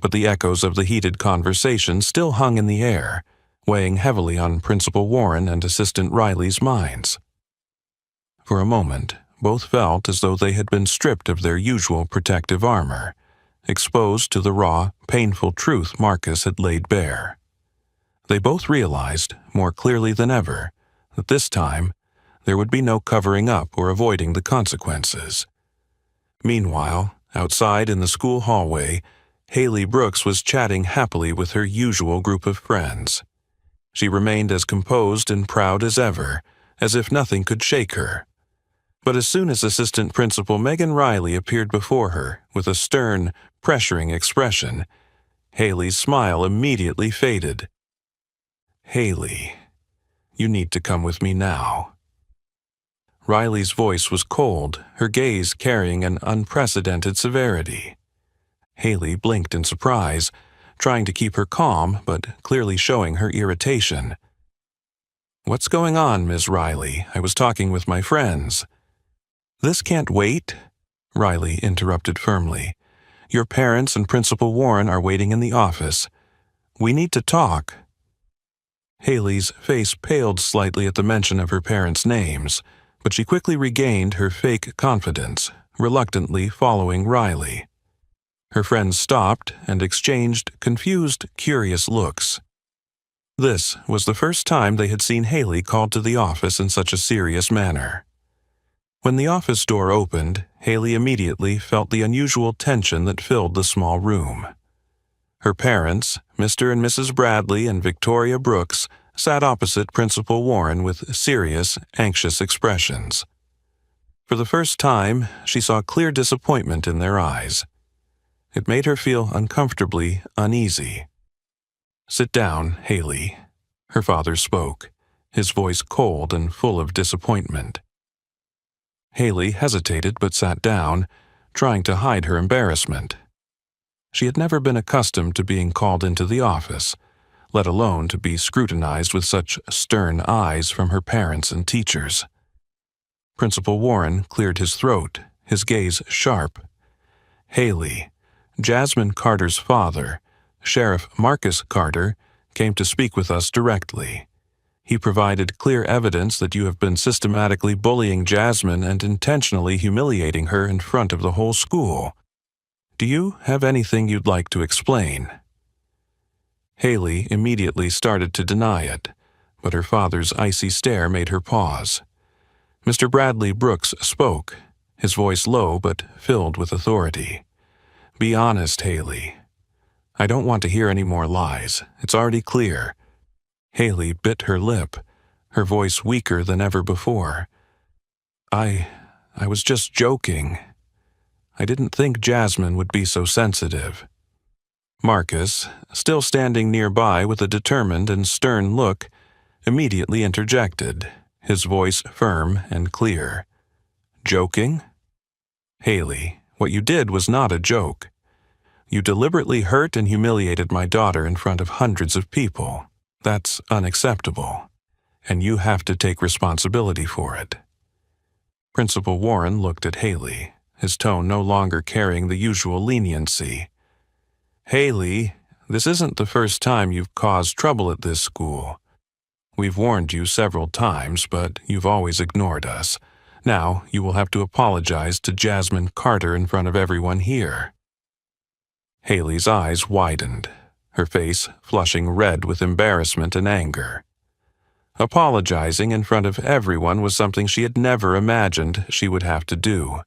but the echoes of the heated conversation still hung in the air, weighing heavily on Principal Warren and Assistant Riley's minds. For a moment, both felt as though they had been stripped of their usual protective armor, exposed to the raw, painful truth Marcus had laid bare. They both realized, more clearly than ever, that this time there would be no covering up or avoiding the consequences. Meanwhile, outside in the school hallway, Haley Brooks was chatting happily with her usual group of friends. She remained as composed and proud as ever, as if nothing could shake her. But as soon as Assistant Principal Megan Riley appeared before her with a stern, pressuring expression, Haley's smile immediately faded. "Haley, you need to come with me now." Riley's voice was cold, her gaze carrying an unprecedented severity. Haley blinked in surprise, trying to keep her calm but clearly showing her irritation. "What's going on, Ms. Riley? I was talking with my friends." "This can't wait," Riley interrupted firmly. "Your parents and Principal Warren are waiting in the office. We need to talk." Haley's face paled slightly at the mention of her parents' names, but she quickly regained her fake confidence, reluctantly following Riley. Her friends stopped and exchanged confused, curious looks. This was the first time they had seen Haley called to the office in such a serious manner. When the office door opened, Haley immediately felt the unusual tension that filled the small room. Her parents, Mr. and Mrs. Bradley and Victoria Brooks, sat opposite Principal Warren with serious, anxious expressions. For the first time, she saw clear disappointment in their eyes. It made her feel uncomfortably uneasy. "Sit down, Haley," her father spoke, his voice cold and full of disappointment. Haley hesitated but sat down, trying to hide her embarrassment. She had never been accustomed to being called into the office, let alone to be scrutinized with such stern eyes from her parents and teachers. Principal Warren cleared his throat, his gaze sharp. "Haley, Jasmine Carter's father, Sheriff Marcus Carter, came to speak with us directly. He provided clear evidence that you have been systematically bullying Jasmine and intentionally humiliating her in front of the whole school. Do you have anything you'd like to explain?" Haley immediately started to deny it, but her father's icy stare made her pause. Mr. Bradley Brooks spoke, his voice low but filled with authority. "Be honest, Haley. I don't want to hear any more lies. It's already clear." Haley bit her lip, her voice weaker than ever before. I was just joking. I didn't think Jasmine would be so sensitive." Marcus, still standing nearby with a determined and stern look, immediately interjected, his voice firm and clear. "Joking? Haley, what you did was not a joke. You deliberately hurt and humiliated my daughter in front of hundreds of people. That's unacceptable, and you have to take responsibility for it." Principal Warren looked at Haley, his tone no longer carrying the usual leniency. "Haley, this isn't the first time you've caused trouble at this school. We've warned you several times, but you've always ignored us. Now you will have to apologize to Jasmine Carter in front of everyone here." Haley's eyes widened, her face flushing red with embarrassment and anger. Apologizing in front of everyone was something she had never imagined she would have to do,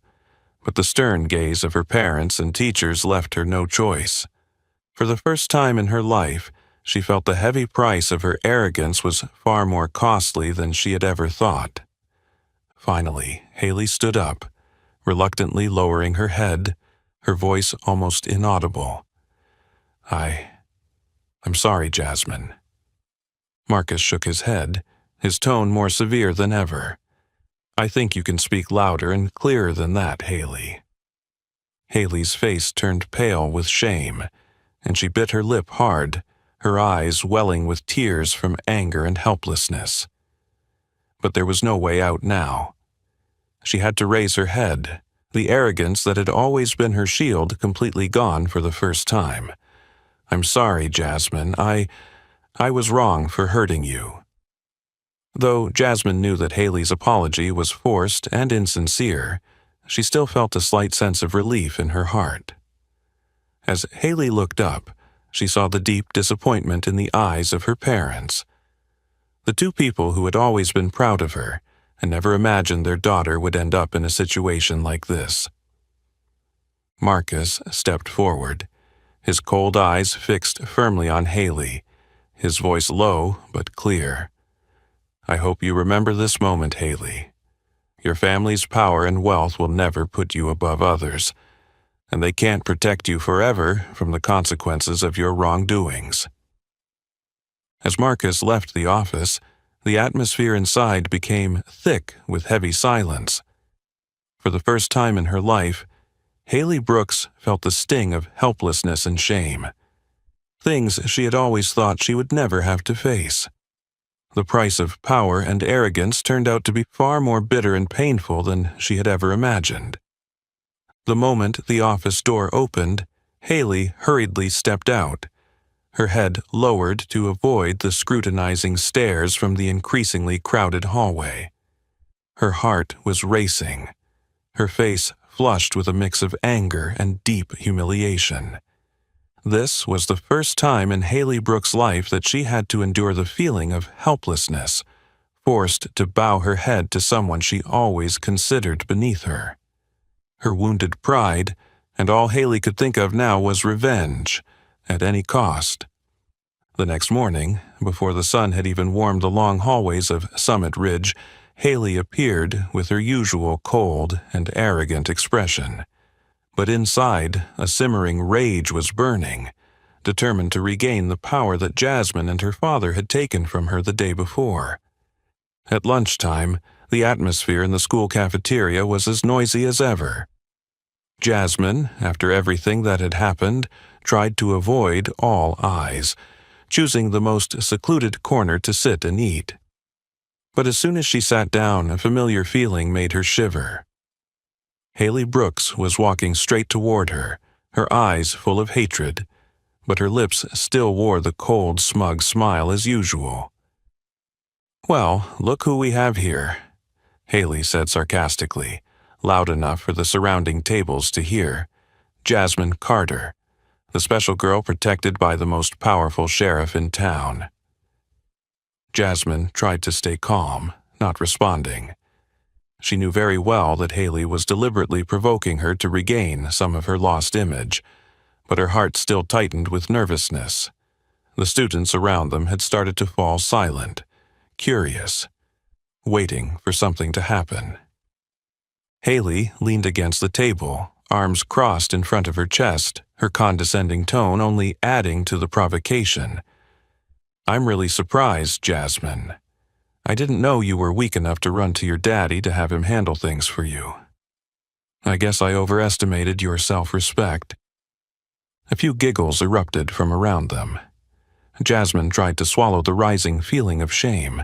but the stern gaze of her parents and teachers left her no choice. For the first time in her life, she felt the heavy price of her arrogance was far more costly than she had ever thought. Finally, Haley stood up, reluctantly lowering her head, her voice almost inaudible. I'm sorry, Jasmine." Marcus shook his head, his tone more severe than ever. "I think you can speak louder and clearer than that, Haley." Haley's face turned pale with shame, and she bit her lip hard, her eyes welling with tears from anger and helplessness. But there was no way out now. She had to raise her head, the arrogance that had always been her shield completely gone for the first time. "I'm sorry, Jasmine. I was wrong for hurting you." Though Jasmine knew that Haley's apology was forced and insincere, she still felt a slight sense of relief in her heart. As Haley looked up, she saw the deep disappointment in the eyes of her parents. The two people who had always been proud of her and never imagined their daughter would end up in a situation like this. Marcus stepped forward, his cold eyes fixed firmly on Haley, his voice low but clear. "I hope you remember this moment, Haley. Your family's power and wealth will never put you above others, and they can't protect you forever from the consequences of your wrongdoings." As Marcus left the office, the atmosphere inside became thick with heavy silence. For the first time in her life, Haley Brooks felt the sting of helplessness and shame, things she had always thought she would never have to face. The price of power and arrogance turned out to be far more bitter and painful than she had ever imagined. The moment the office door opened, Haley hurriedly stepped out, her head lowered to avoid the scrutinizing stares from the increasingly crowded hallway. Her heart was racing, her face flushed with a mix of anger and deep humiliation. This was the first time in Haley Brooks' life that she had to endure the feeling of helplessness, forced to bow her head to someone she always considered beneath her. Her wounded pride, and all Haley could think of now was revenge, at any cost. The next morning, before the sun had even warmed the long hallways of Summit Ridge, Haley appeared with her usual cold and arrogant expression. But inside, a simmering rage was burning, determined to regain the power that Jasmine and her father had taken from her the day before. At lunchtime, the atmosphere in the school cafeteria was as noisy as ever. Jasmine, after everything that had happened, tried to avoid all eyes, choosing the most secluded corner to sit and eat. But as soon as she sat down, a familiar feeling made her shiver. Haley Brooks was walking straight toward her, her eyes full of hatred, but her lips still wore the cold, smug smile as usual. "Well, look who we have here," Haley said sarcastically, loud enough for the surrounding tables to hear. "Jasmine Carter, the special girl protected by the most powerful sheriff in town." Jasmine tried to stay calm, not responding. She knew very well that Haley was deliberately provoking her to regain some of her lost image, but her heart still tightened with nervousness. The students around them had started to fall silent, curious, waiting for something to happen. Haley leaned against the table, arms crossed in front of her chest, her condescending tone only adding to the provocation. "I'm really surprised, Jasmine. I didn't know you were weak enough to run to your daddy to have him handle things for you. I guess I overestimated your self-respect." A few giggles erupted from around them. Jasmine tried to swallow the rising feeling of shame,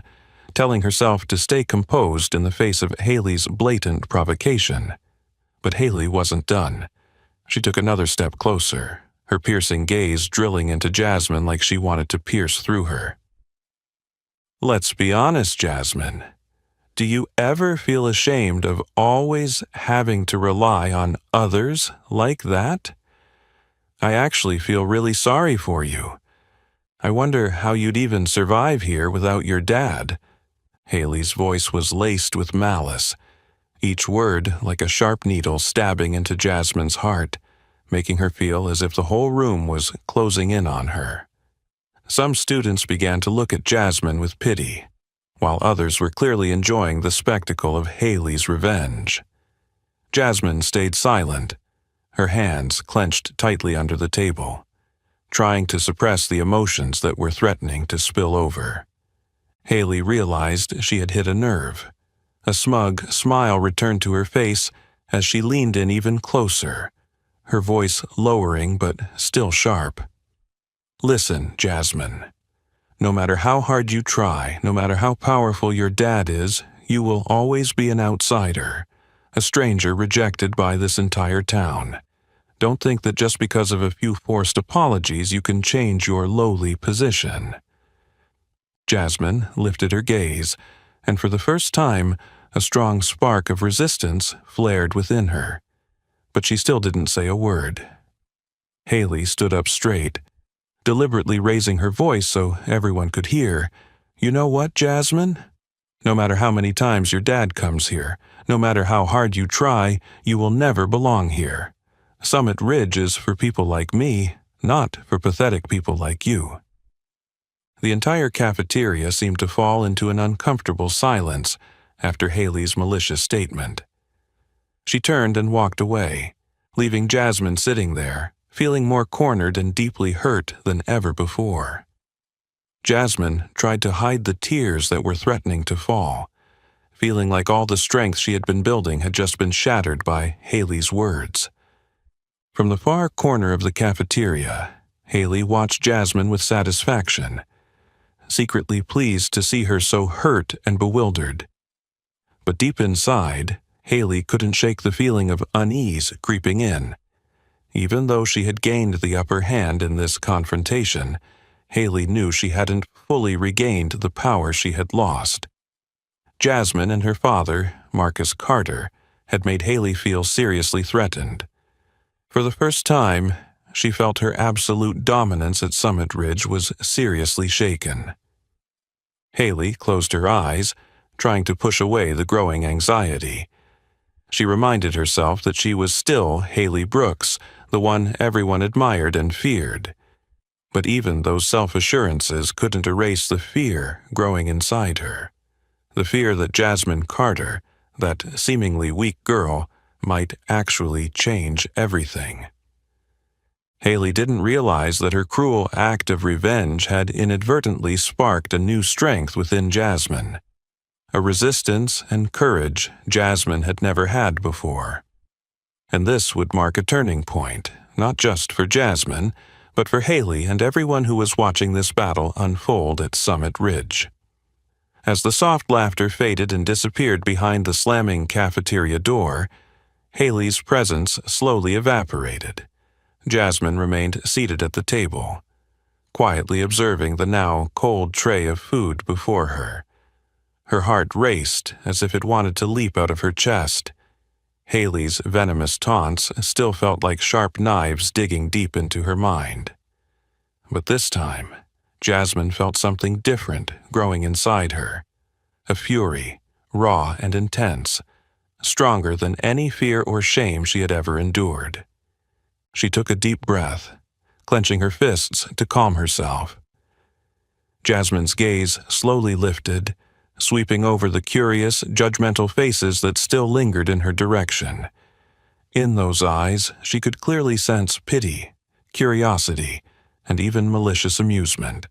telling herself to stay composed in the face of Haley's blatant provocation. But Haley wasn't done. She took another step closer, her piercing gaze drilling into Jasmine like she wanted to pierce through her. "Let's be honest, Jasmine. Do you ever feel ashamed of always having to rely on others like that? I actually feel really sorry for you. I wonder how you'd even survive here without your dad." Haley's voice was laced with malice, each word like a sharp needle stabbing into Jasmine's heart, making her feel as if the whole room was closing in on her. Some students began to look at Jasmine with pity, while others were clearly enjoying the spectacle of Haley's revenge. Jasmine stayed silent, her hands clenched tightly under the table, trying to suppress the emotions that were threatening to spill over. Haley realized she had hit a nerve. A smug smile returned to her face as she leaned in even closer, her voice lowering but still sharp. "Listen, Jasmine. No matter how hard you try, no matter how powerful your dad is, you will always be an outsider, a stranger rejected by this entire town. Don't think that just because of a few forced apologies you can change your lowly position. Jasmine lifted her gaze, and for the first time, a strong spark of resistance flared within her. But she still didn't say a word. Haley stood up straight, deliberately raising her voice so everyone could hear. "You know what, Jasmine? No matter how many times your dad comes here, no matter how hard you try, you will never belong here. Summit Ridge is for people like me, not for pathetic people like you." The entire cafeteria seemed to fall into an uncomfortable silence after Haley's malicious statement. She turned and walked away, leaving Jasmine sitting there, feeling more cornered and deeply hurt than ever before. Jasmine tried to hide the tears that were threatening to fall, feeling like all the strength she had been building had just been shattered by Haley's words. From the far corner of the cafeteria, Haley watched Jasmine with satisfaction, secretly pleased to see her so hurt and bewildered. But deep inside, Haley couldn't shake the feeling of unease creeping in. Even though she had gained the upper hand in this confrontation, Haley knew she hadn't fully regained the power she had lost. Jasmine and her father, Marcus Carter, had made Haley feel seriously threatened. For the first time, she felt her absolute dominance at Summit Ridge was seriously shaken. Haley closed her eyes, trying to push away the growing anxiety. She reminded herself that she was still Haley Brooks, the one everyone admired and feared. But even those self-assurances couldn't erase the fear growing inside her. The fear that Jasmine Carter, that seemingly weak girl, might actually change everything. Haley didn't realize that her cruel act of revenge had inadvertently sparked a new strength within Jasmine, a resistance and courage Jasmine had never had before. And this would mark a turning point, not just for Jasmine, but for Haley and everyone who was watching this battle unfold at Summit Ridge. As the soft laughter faded and disappeared behind the slamming cafeteria door, Haley's presence slowly evaporated. Jasmine remained seated at the table, quietly observing the now cold tray of food before her. Her heart raced as if it wanted to leap out of her chest. Haley's venomous taunts still felt like sharp knives digging deep into her mind. But this time, Jasmine felt something different growing inside her. A fury, raw and intense, stronger than any fear or shame she had ever endured. She took a deep breath, clenching her fists to calm herself. Jasmine's gaze slowly lifted, sweeping over the curious, judgmental faces that still lingered in her direction. In those eyes, she could clearly sense pity, curiosity, and even malicious amusement.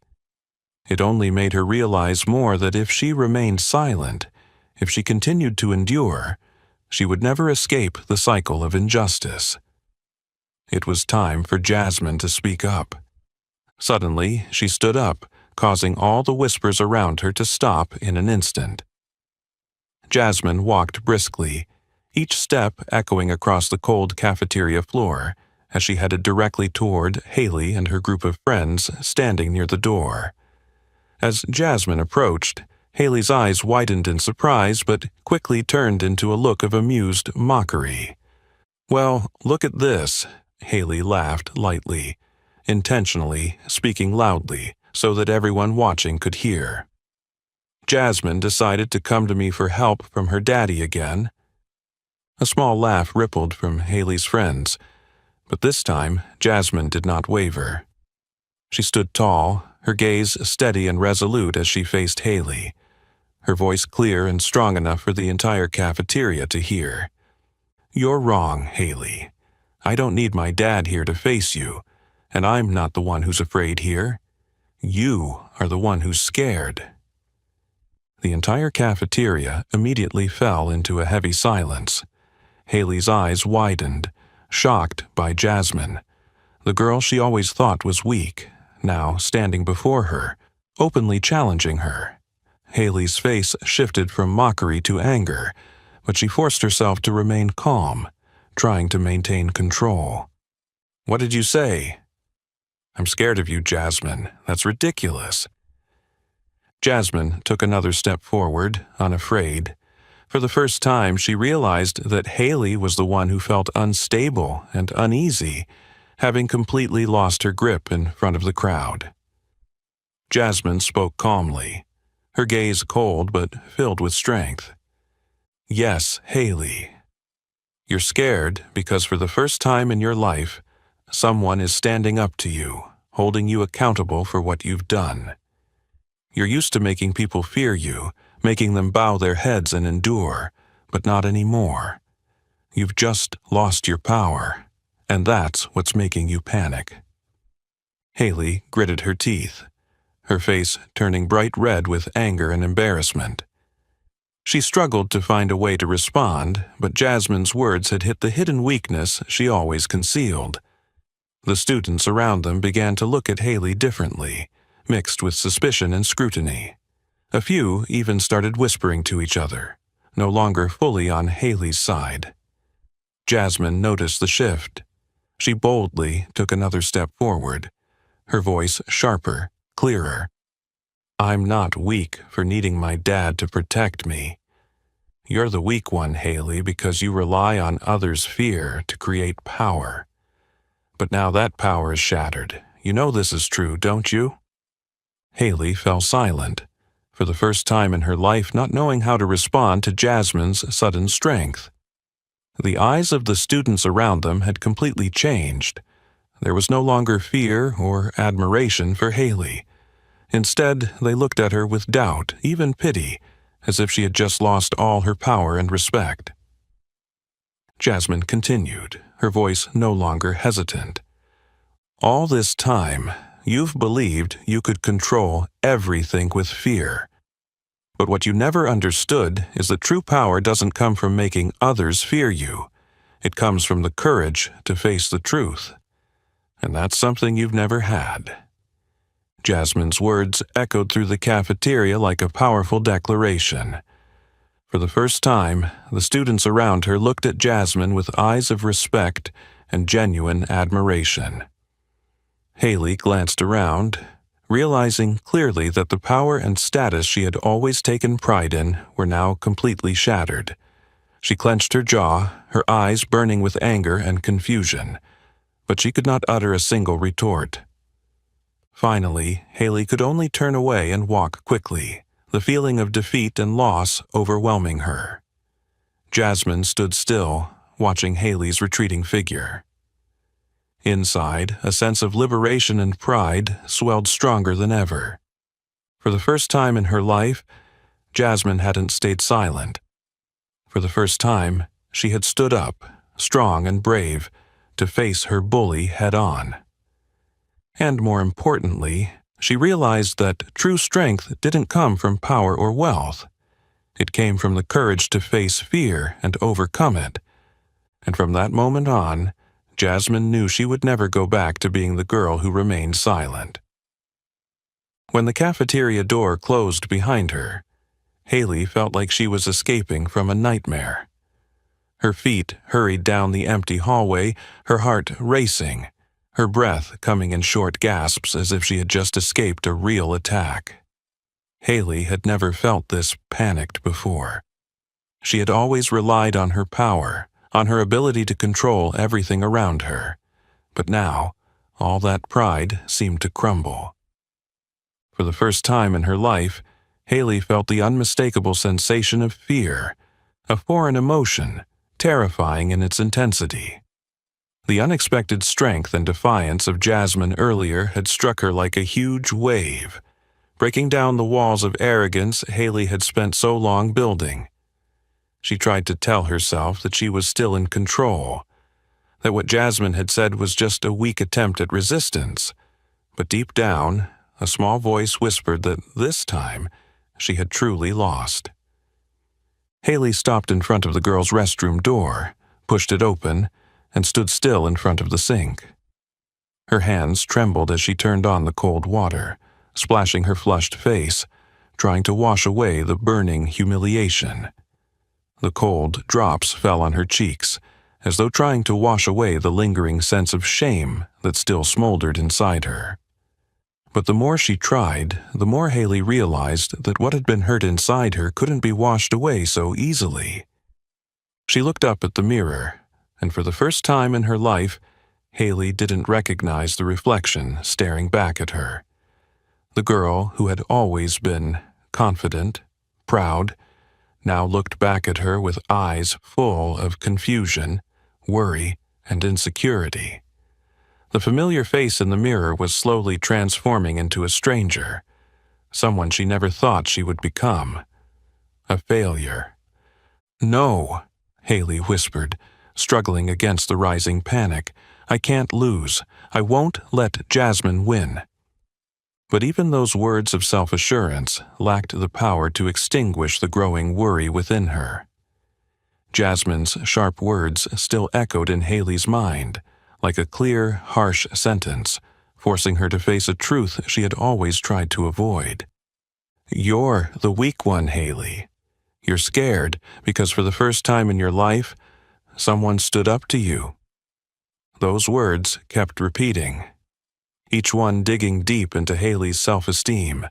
It only made her realize more that if she remained silent, if she continued to endure, she would never escape the cycle of injustice. It was time for Jasmine to speak up. Suddenly, she stood up, causing all the whispers around her to stop in an instant. Jasmine walked briskly, each step echoing across the cold cafeteria floor as she headed directly toward Haley and her group of friends standing near the door. As Jasmine approached, Haley's eyes widened in surprise but quickly turned into a look of amused mockery. "Well, look at this," Haley laughed lightly, intentionally speaking loudly so that everyone watching could hear. "Jasmine decided to come to me for help from her daddy again." A small laugh rippled from Haley's friends, but this time Jasmine did not waver. She stood tall, her gaze steady and resolute as she faced Haley, her voice clear and strong enough for the entire cafeteria to hear. "You're wrong, Haley. I don't need my dad here to face you, and I'm not the one who's afraid here. You are the one who's scared." The entire cafeteria immediately fell into a heavy silence. Haley's eyes widened, shocked by Jasmine, the girl she always thought was weak, now standing before her, openly challenging her. Haley's face shifted from mockery to anger, but she forced herself to remain calm, trying to maintain control. What did you say? I'm scared of you, Jasmine. That's ridiculous. Jasmine took another step forward, unafraid. For the first time, she realized that Haley was the one who felt unstable and uneasy, having completely lost her grip in front of the crowd. Jasmine spoke calmly, her gaze cold but filled with strength. Yes, Haley. You're scared because for the first time in your life, someone is standing up to you, holding you accountable for what you've done. You're used to making people fear you, making them bow their heads and endure, but not anymore. You've just lost your power, and that's what's making you panic. Haley gritted her teeth, her face turning bright red with anger and embarrassment. She struggled to find a way to respond, but Jasmine's words had hit the hidden weakness she always concealed. The students around them began to look at Haley differently, mixed with suspicion and scrutiny. A few even started whispering to each other, no longer fully on Haley's side. Jasmine noticed the shift. She boldly took another step forward, her voice sharper, clearer. I'm not weak for needing my dad to protect me. You're the weak one, Haley, because you rely on others' fear to create power. But now that power is shattered. You know this is true, don't you? Haley fell silent, for the first time in her life not knowing how to respond to Jasmine's sudden strength. The eyes of the students around them had completely changed. There was no longer fear or admiration for Haley. Instead, they looked at her with doubt, even pity, as if she had just lost all her power and respect. Jasmine continued, her voice no longer hesitant. All this time, you've believed you could control everything with fear. But what you never understood is that true power doesn't come from making others fear you. It comes from the courage to face the truth. And that's something you've never had. Jasmine's words echoed through the cafeteria like a powerful declaration. For the first time, the students around her looked at Jasmine with eyes of respect and genuine admiration. Haley glanced around, realizing clearly that the power and status she had always taken pride in were now completely shattered. She clenched her jaw, her eyes burning with anger and confusion, but she could not utter a single retort. Finally, Haley could only turn away and walk quickly, the feeling of defeat and loss overwhelming her. Jasmine stood still, watching Haley's retreating figure. Inside, a sense of liberation and pride swelled stronger than ever. For the first time in her life, Jasmine hadn't stayed silent. For the first time, she had stood up, strong and brave, to face her bully head-on. And more importantly, she realized that true strength didn't come from power or wealth. It came from the courage to face fear and overcome it. And from that moment on, Jasmine knew she would never go back to being the girl who remained silent. When the cafeteria door closed behind her, Haley felt like she was escaping from a nightmare. Her feet hurried down the empty hallway, her heart racing, her breath coming in short gasps as if she had just escaped a real attack. Haley had never felt this panicked before. She had always relied on her power, on her ability to control everything around her. But now, all that pride seemed to crumble. For the first time in her life, Haley felt the unmistakable sensation of fear, a foreign emotion, terrifying in its intensity. The unexpected strength and defiance of Jasmine earlier had struck her like a huge wave, breaking down the walls of arrogance Haley had spent so long building. She tried to tell herself that she was still in control, that what Jasmine had said was just a weak attempt at resistance, but deep down, a small voice whispered that this time she had truly lost. Haley stopped in front of the girls' restroom door, pushed it open, and stood still in front of the sink. Her hands trembled as she turned on the cold water, splashing her flushed face, trying to wash away the burning humiliation. The cold drops fell on her cheeks, as though trying to wash away the lingering sense of shame that still smoldered inside her. But the more she tried, the more Haley realized that what had been hurt inside her couldn't be washed away so easily. She looked up at the mirror, and for the first time in her life, Haley didn't recognize the reflection staring back at her. The girl who had always been confident, proud, now looked back at her with eyes full of confusion, worry, and insecurity. The familiar face in the mirror was slowly transforming into a stranger, someone she never thought she would become. A failure. "No," Haley whispered, struggling against the rising panic. "I can't lose. I won't let Jasmine win." But even those words of self-assurance lacked the power to extinguish the growing worry within her. Jasmine's sharp words still echoed in Haley's mind, like a clear, harsh sentence, forcing her to face a truth she had always tried to avoid. "You're the weak one, Haley. You're scared because for the first time in your life, someone stood up to you." Those words kept repeating, each one digging deep into Haley's self-esteem,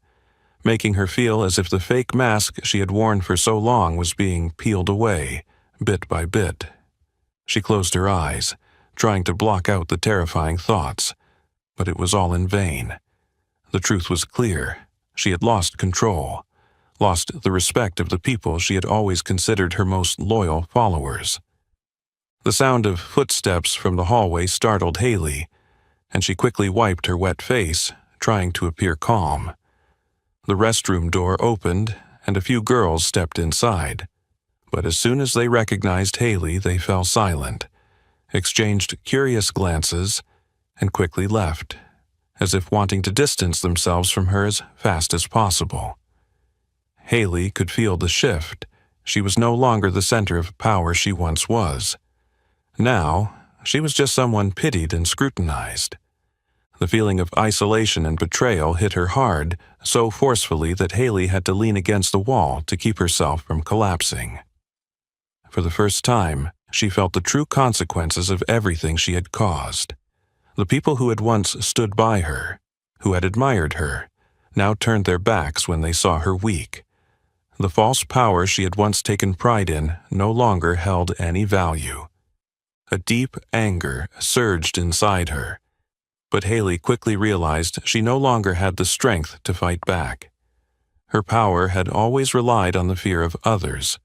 making her feel as if the fake mask she had worn for so long was being peeled away, bit by bit. She closed her eyes, trying to block out the terrifying thoughts, but it was all in vain. The truth was clear. She had lost control, lost the respect of the people she had always considered her most loyal followers. The sound of footsteps from the hallway startled Haley, and she quickly wiped her wet face, trying to appear calm. The restroom door opened, and a few girls stepped inside. But as soon as they recognized Haley, they fell silent, exchanged curious glances, and quickly left, as if wanting to distance themselves from her as fast as possible. Haley could feel the shift. She was no longer the center of power she once was. Now, she was just someone pitied and scrutinized. The feeling of isolation and betrayal hit her hard, so forcefully that Haley had to lean against the wall to keep herself from collapsing. For the first time, she felt the true consequences of everything she had caused. The people who had once stood by her, who had admired her, now turned their backs when they saw her weak. The false power she had once taken pride in no longer held any value. A deep anger surged inside her, but Haley quickly realized she no longer had the strength to fight back. Her power had always relied on the fear of others,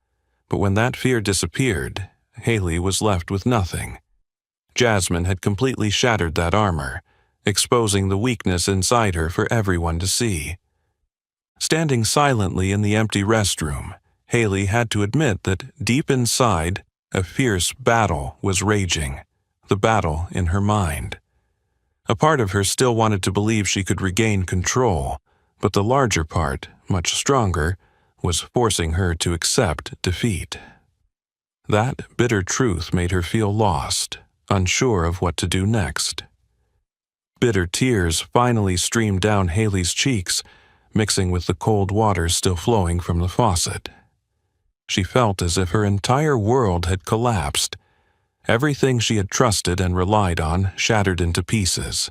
but when that fear disappeared, Haley was left with nothing. Jasmine had completely shattered that armor, exposing the weakness inside her for everyone to see. Standing silently in the empty restroom, Haley had to admit that deep inside, a fierce battle was raging, the battle in her mind. A part of her still wanted to believe she could regain control, but the larger part, much stronger, was forcing her to accept defeat. That bitter truth made her feel lost, unsure of what to do next. Bitter tears finally streamed down Haley's cheeks, mixing with the cold water still flowing from the faucet. She felt as if her entire world had collapsed. Everything she had trusted and relied on shattered into pieces.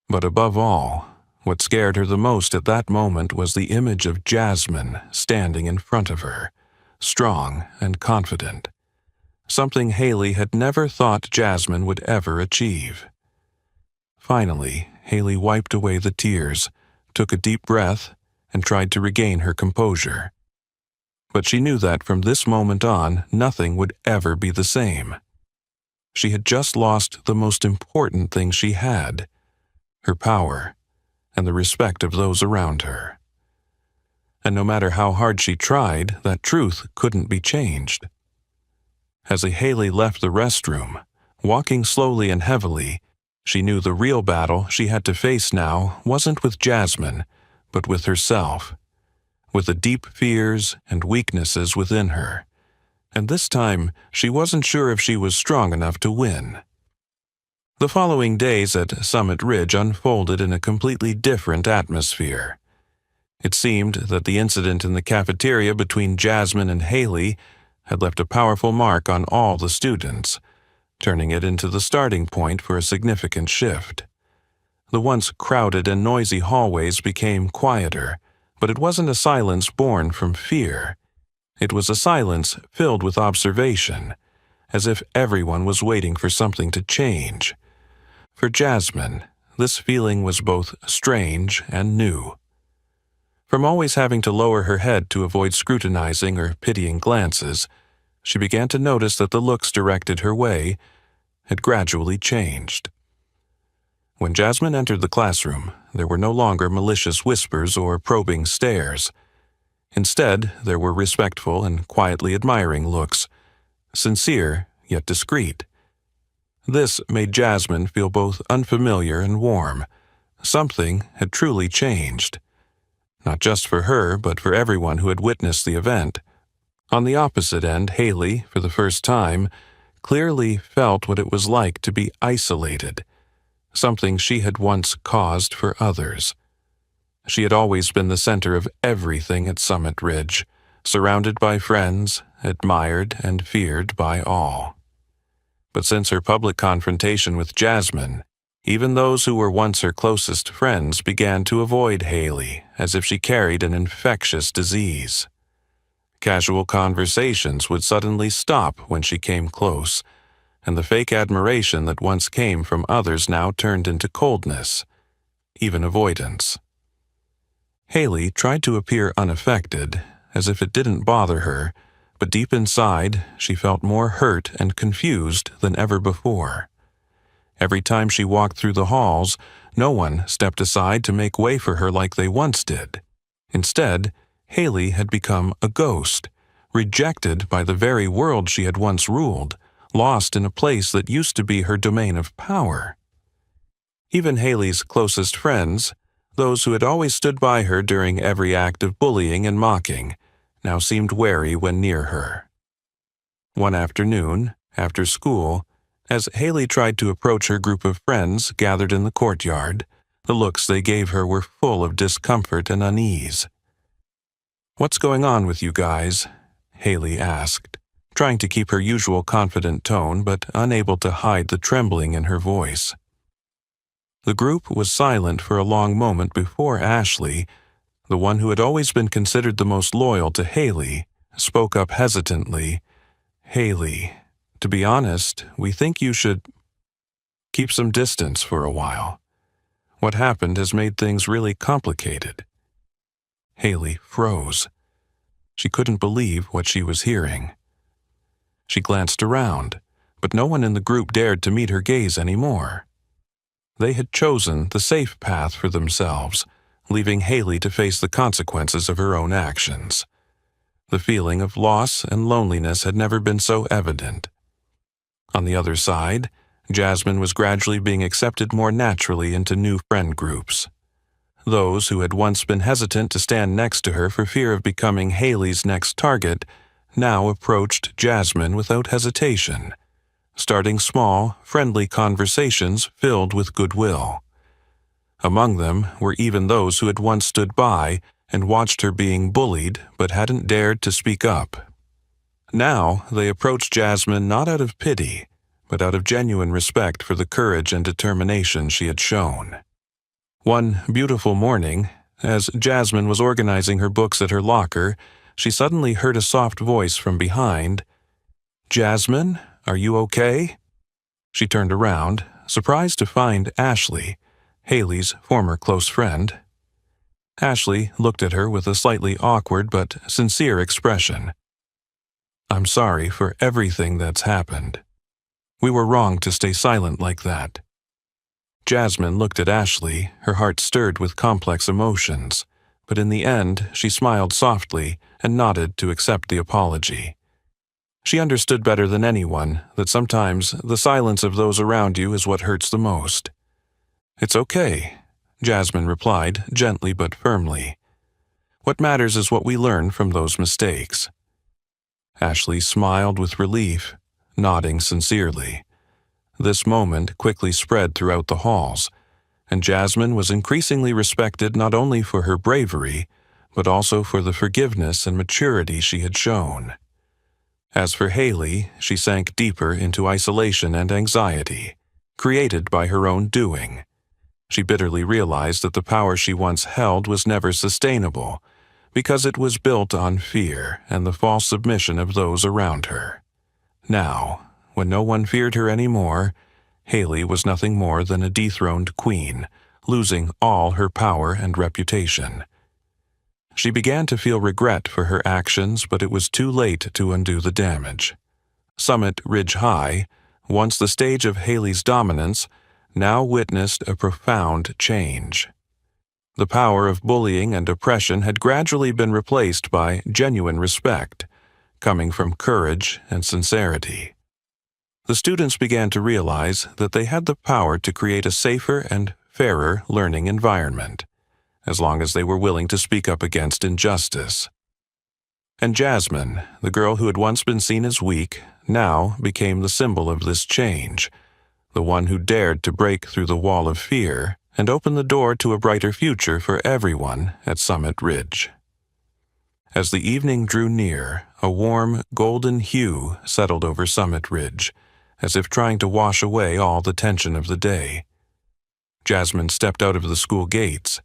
But above all, what scared her the most at that moment was the image of Jasmine standing in front of her, strong and confident. Something Haley had never thought Jasmine would ever achieve. Finally, Haley wiped away the tears, took a deep breath, and tried to regain her composure. But she knew that from this moment on, nothing would ever be the same. She had just lost the most important thing she had, her power, and the respect of those around her. And no matter how hard she tried, that truth couldn't be changed. As Haley left the restroom, walking slowly and heavily, she knew the real battle she had to face now wasn't with Jasmine, but with herself, with the deep fears and weaknesses within her. And this time, she wasn't sure if she was strong enough to win. The following days at Summit Ridge unfolded in a completely different atmosphere. It seemed that the incident in the cafeteria between Jasmine and Haley had left a powerful mark on all the students, turning it into the starting point for a significant shift. The once crowded and noisy hallways became quieter, but it wasn't a silence born from fear. It was a silence filled with observation, as if everyone was waiting for something to change. For Jasmine, this feeling was both strange and new. From always having to lower her head to avoid scrutinizing or pitying glances, she began to notice that the looks directed her way had gradually changed. When Jasmine entered the classroom, there were no longer malicious whispers or probing stares. Instead, there were respectful and quietly admiring looks, sincere yet discreet. This made Jasmine feel both unfamiliar and warm. Something had truly changed. Not just for her, but for everyone who had witnessed the event. On the opposite end, Haley, for the first time, clearly felt what it was like to be isolated, something she had once caused for others. She had always been the center of everything at Summit Ridge, surrounded by friends, admired and feared by all. But since her public confrontation with Jasmine, even those who were once her closest friends began to avoid Haley as if she carried an infectious disease. Casual conversations would suddenly stop when she came close, and the fake admiration that once came from others now turned into coldness, even avoidance. Haley tried to appear unaffected, as if it didn't bother her, but deep inside she felt more hurt and confused than ever before. Every time she walked through the halls, no one stepped aside to make way for her like they once did. Instead, Haley had become a ghost, rejected by the very world she had once ruled, lost in a place that used to be her domain of power. Even Haley's closest friends, those who had always stood by her during every act of bullying and mocking, now seemed wary when near her. One afternoon, after school, as Haley tried to approach her group of friends gathered in the courtyard, the looks they gave her were full of discomfort and unease. "What's going on with you guys?" Haley asked, trying to keep her usual confident tone but unable to hide the trembling in her voice. The group was silent for a long moment before Ashley, the one who had always been considered the most loyal to Haley, spoke up hesitantly. "Haley, to be honest, we think you should keep some distance for a while. What happened has made things really complicated." Haley froze. She couldn't believe what she was hearing. She glanced around, but no one in the group dared to meet her gaze anymore. They had chosen the safe path for themselves, leaving Haley to face the consequences of her own actions. The feeling of loss and loneliness had never been so evident. On the other side, Jasmine was gradually being accepted more naturally into new friend groups. Those who had once been hesitant to stand next to her for fear of becoming Haley's next target now approached Jasmine without hesitation, starting small, friendly conversations filled with goodwill. Among them were even those who had once stood by and watched her being bullied but hadn't dared to speak up. Now they approached Jasmine not out of pity, but out of genuine respect for the courage and determination she had shown. One beautiful morning, as Jasmine was organizing her books at her locker, she suddenly heard a soft voice from behind. "Jasmine, are you okay?" She turned around, surprised to find Ashley, Haley's former close friend. Ashley looked at her with a slightly awkward but sincere expression. "I'm sorry for everything that's happened. We were wrong to stay silent like that." Jasmine looked at Ashley, her heart stirred with complex emotions, but in the end she smiled softly and nodded to accept the apology. She understood better than anyone that sometimes the silence of those around you is what hurts the most. "It's okay," Jasmine replied, gently but firmly. "What matters is what we learn from those mistakes." Ashley smiled with relief, nodding sincerely. This moment quickly spread throughout the halls, and Jasmine was increasingly respected not only for her bravery, but also for the forgiveness and maturity she had shown. As for Haley, she sank deeper into isolation and anxiety, created by her own doing. She bitterly realized that the power she once held was never sustainable, because it was built on fear and the false submission of those around her. Now, when no one feared her anymore, Haley was nothing more than a dethroned queen, losing all her power and reputation. She began to feel regret for her actions, but it was too late to undo the damage. Summit Ridge High, once the stage of Haley's dominance, now witnessed a profound change. The power of bullying and oppression had gradually been replaced by genuine respect, coming from courage and sincerity. The students began to realize that they had the power to create a safer and fairer learning environment, as long as they were willing to speak up against injustice. And Jasmine, the girl who had once been seen as weak, now became the symbol of this change, the one who dared to break through the wall of fear and open the door to a brighter future for everyone at Summit Ridge. As the evening drew near, a warm, golden hue settled over Summit Ridge, as if trying to wash away all the tension of the day. Jasmine stepped out of the school gates,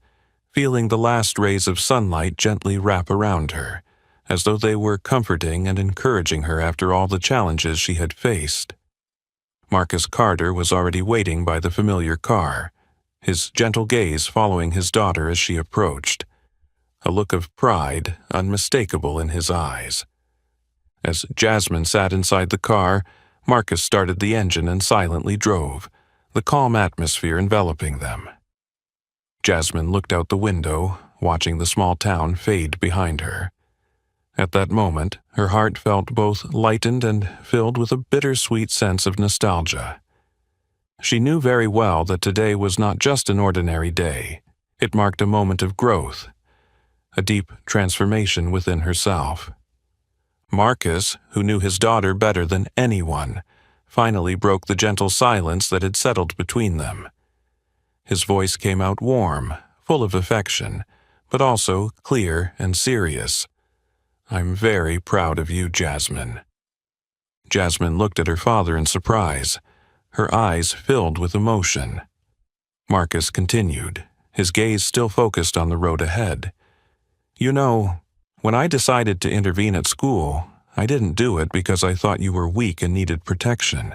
feeling the last rays of sunlight gently wrap around her, as though they were comforting and encouraging her after all the challenges she had faced. Marcus Carter was already waiting by the familiar car, his gentle gaze following his daughter as she approached, a look of pride unmistakable in his eyes. As Jasmine sat inside the car, Marcus started the engine and silently drove, the calm atmosphere enveloping them. Jasmine looked out the window, watching the small town fade behind her. At that moment, her heart felt both lightened and filled with a bittersweet sense of nostalgia. She knew very well that today was not just an ordinary day. It marked a moment of growth, a deep transformation within herself. Marcus, who knew his daughter better than anyone, finally broke the gentle silence that had settled between them. His voice came out warm, full of affection, but also clear and serious. "I'm very proud of you, Jasmine." Jasmine looked at her father in surprise, her eyes filled with emotion. Marcus continued, his gaze still focused on the road ahead. "You know, when I decided to intervene at school, I didn't do it because I thought you were weak and needed protection.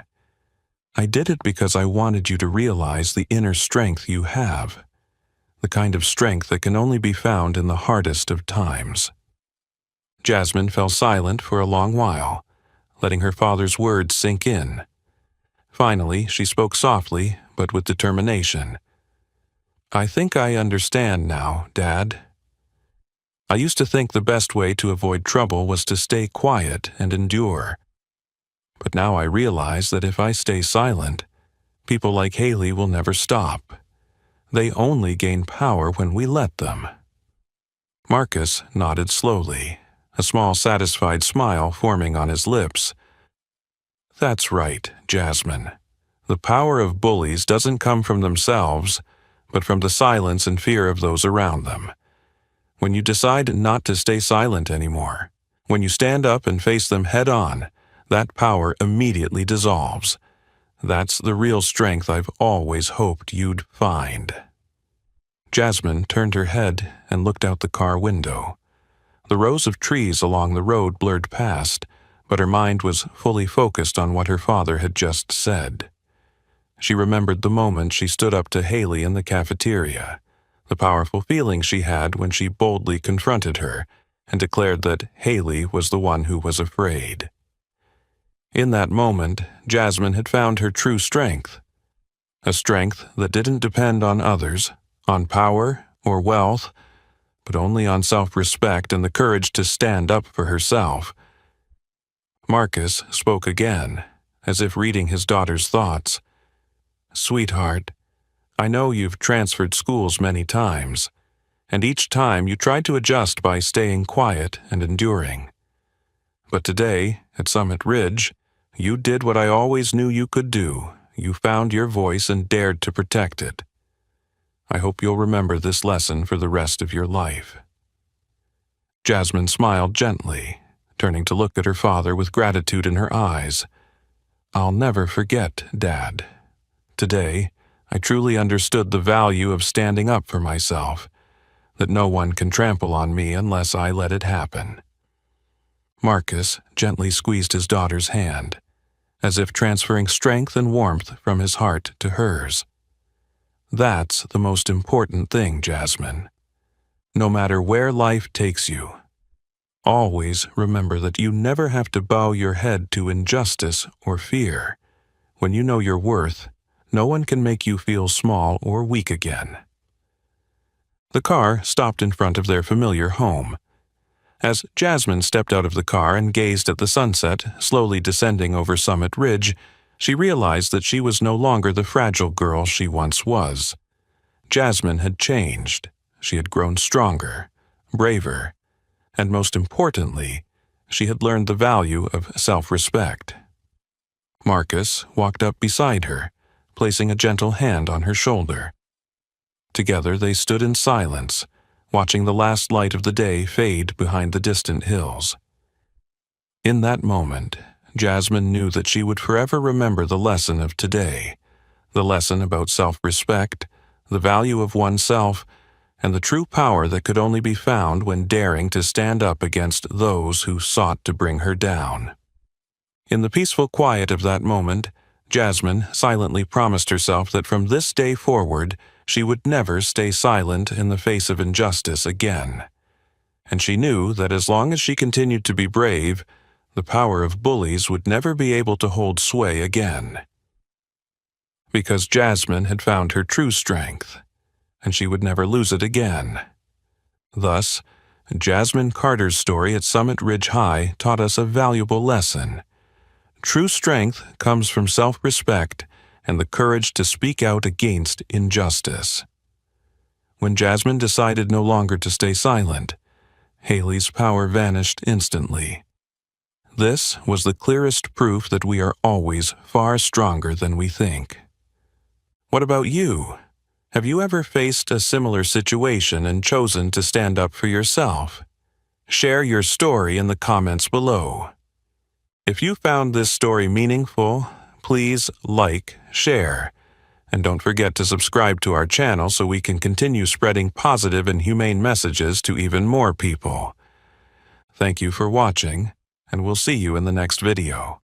I did it because I wanted you to realize the inner strength you have, the kind of strength that can only be found in the hardest of times." Jasmine fell silent for a long while, letting her father's words sink in. Finally, she spoke softly, but with determination. "I think I understand now, Dad. I used to think the best way to avoid trouble was to stay quiet and endure. But now I realize that if I stay silent, people like Haley will never stop. They only gain power when we let them." Marcus nodded slowly, a small satisfied smile forming on his lips. "That's right, Jasmine. The power of bullies doesn't come from themselves, but from the silence and fear of those around them. When you decide not to stay silent anymore, when you stand up and face them head-on, that power immediately dissolves. That's the real strength I've always hoped you'd find." Jasmine turned her head and looked out the car window. The rows of trees along the road blurred past, but her mind was fully focused on what her father had just said. She remembered the moment she stood up to Haley in the cafeteria, the powerful feeling she had when she boldly confronted her and declared that Haley was the one who was afraid. In that moment, Jasmine had found her true strength, a strength that didn't depend on others, on power or wealth, but only on self-respect and the courage to stand up for herself. Marcus spoke again, as if reading his daughter's thoughts. "Sweetheart, I know you've transferred schools many times, and each time you tried to adjust by staying quiet and enduring. But today, at Summit Ridge, you did what I always knew you could do. You found your voice and dared to protect it. I hope you'll remember this lesson for the rest of your life." Jasmine smiled gently, turning to look at her father with gratitude in her eyes. "I'll never forget, Dad. Today, I truly understood the value of standing up for myself, that no one can trample on me unless I let it happen." Marcus gently squeezed his daughter's hand, as if transferring strength and warmth from his heart to hers. "That's the most important thing, Jasmine. No matter where life takes you, always remember that you never have to bow your head to injustice or fear. When you know your worth, no one can make you feel small or weak again." The car stopped in front of their familiar home. As Jasmine stepped out of the car and gazed at the sunset slowly descending over Summit Ridge, she realized that she was no longer the fragile girl she once was. Jasmine had changed. She had grown stronger, braver, and most importantly, she had learned the value of self-respect. Marcus walked up beside her, placing a gentle hand on her shoulder. Together they stood in silence, watching the last light of the day fade behind the distant hills. In that moment, Jasmine knew that she would forever remember the lesson of today, the lesson about self-respect, the value of oneself, and the true power that could only be found when daring to stand up against those who sought to bring her down. In the peaceful quiet of that moment, Jasmine silently promised herself that from this day forward, she would never stay silent in the face of injustice again. And she knew that as long as she continued to be brave, the power of bullies would never be able to hold sway again. Because Jasmine had found her true strength, and she would never lose it again. Thus, Jasmine Carter's story at Summit Ridge High taught us a valuable lesson. True strength comes from self-respect and the courage to speak out against injustice. When Jasmine decided no longer to stay silent, Haley's power vanished instantly. This was the clearest proof that we are always far stronger than we think. What about you? Have you ever faced a similar situation and chosen to stand up for yourself? Share your story in the comments below. If you found this story meaningful, please like, share, and don't forget to subscribe to our channel so we can continue spreading positive and humane messages to even more people. Thank you for watching, and we'll see you in the next video.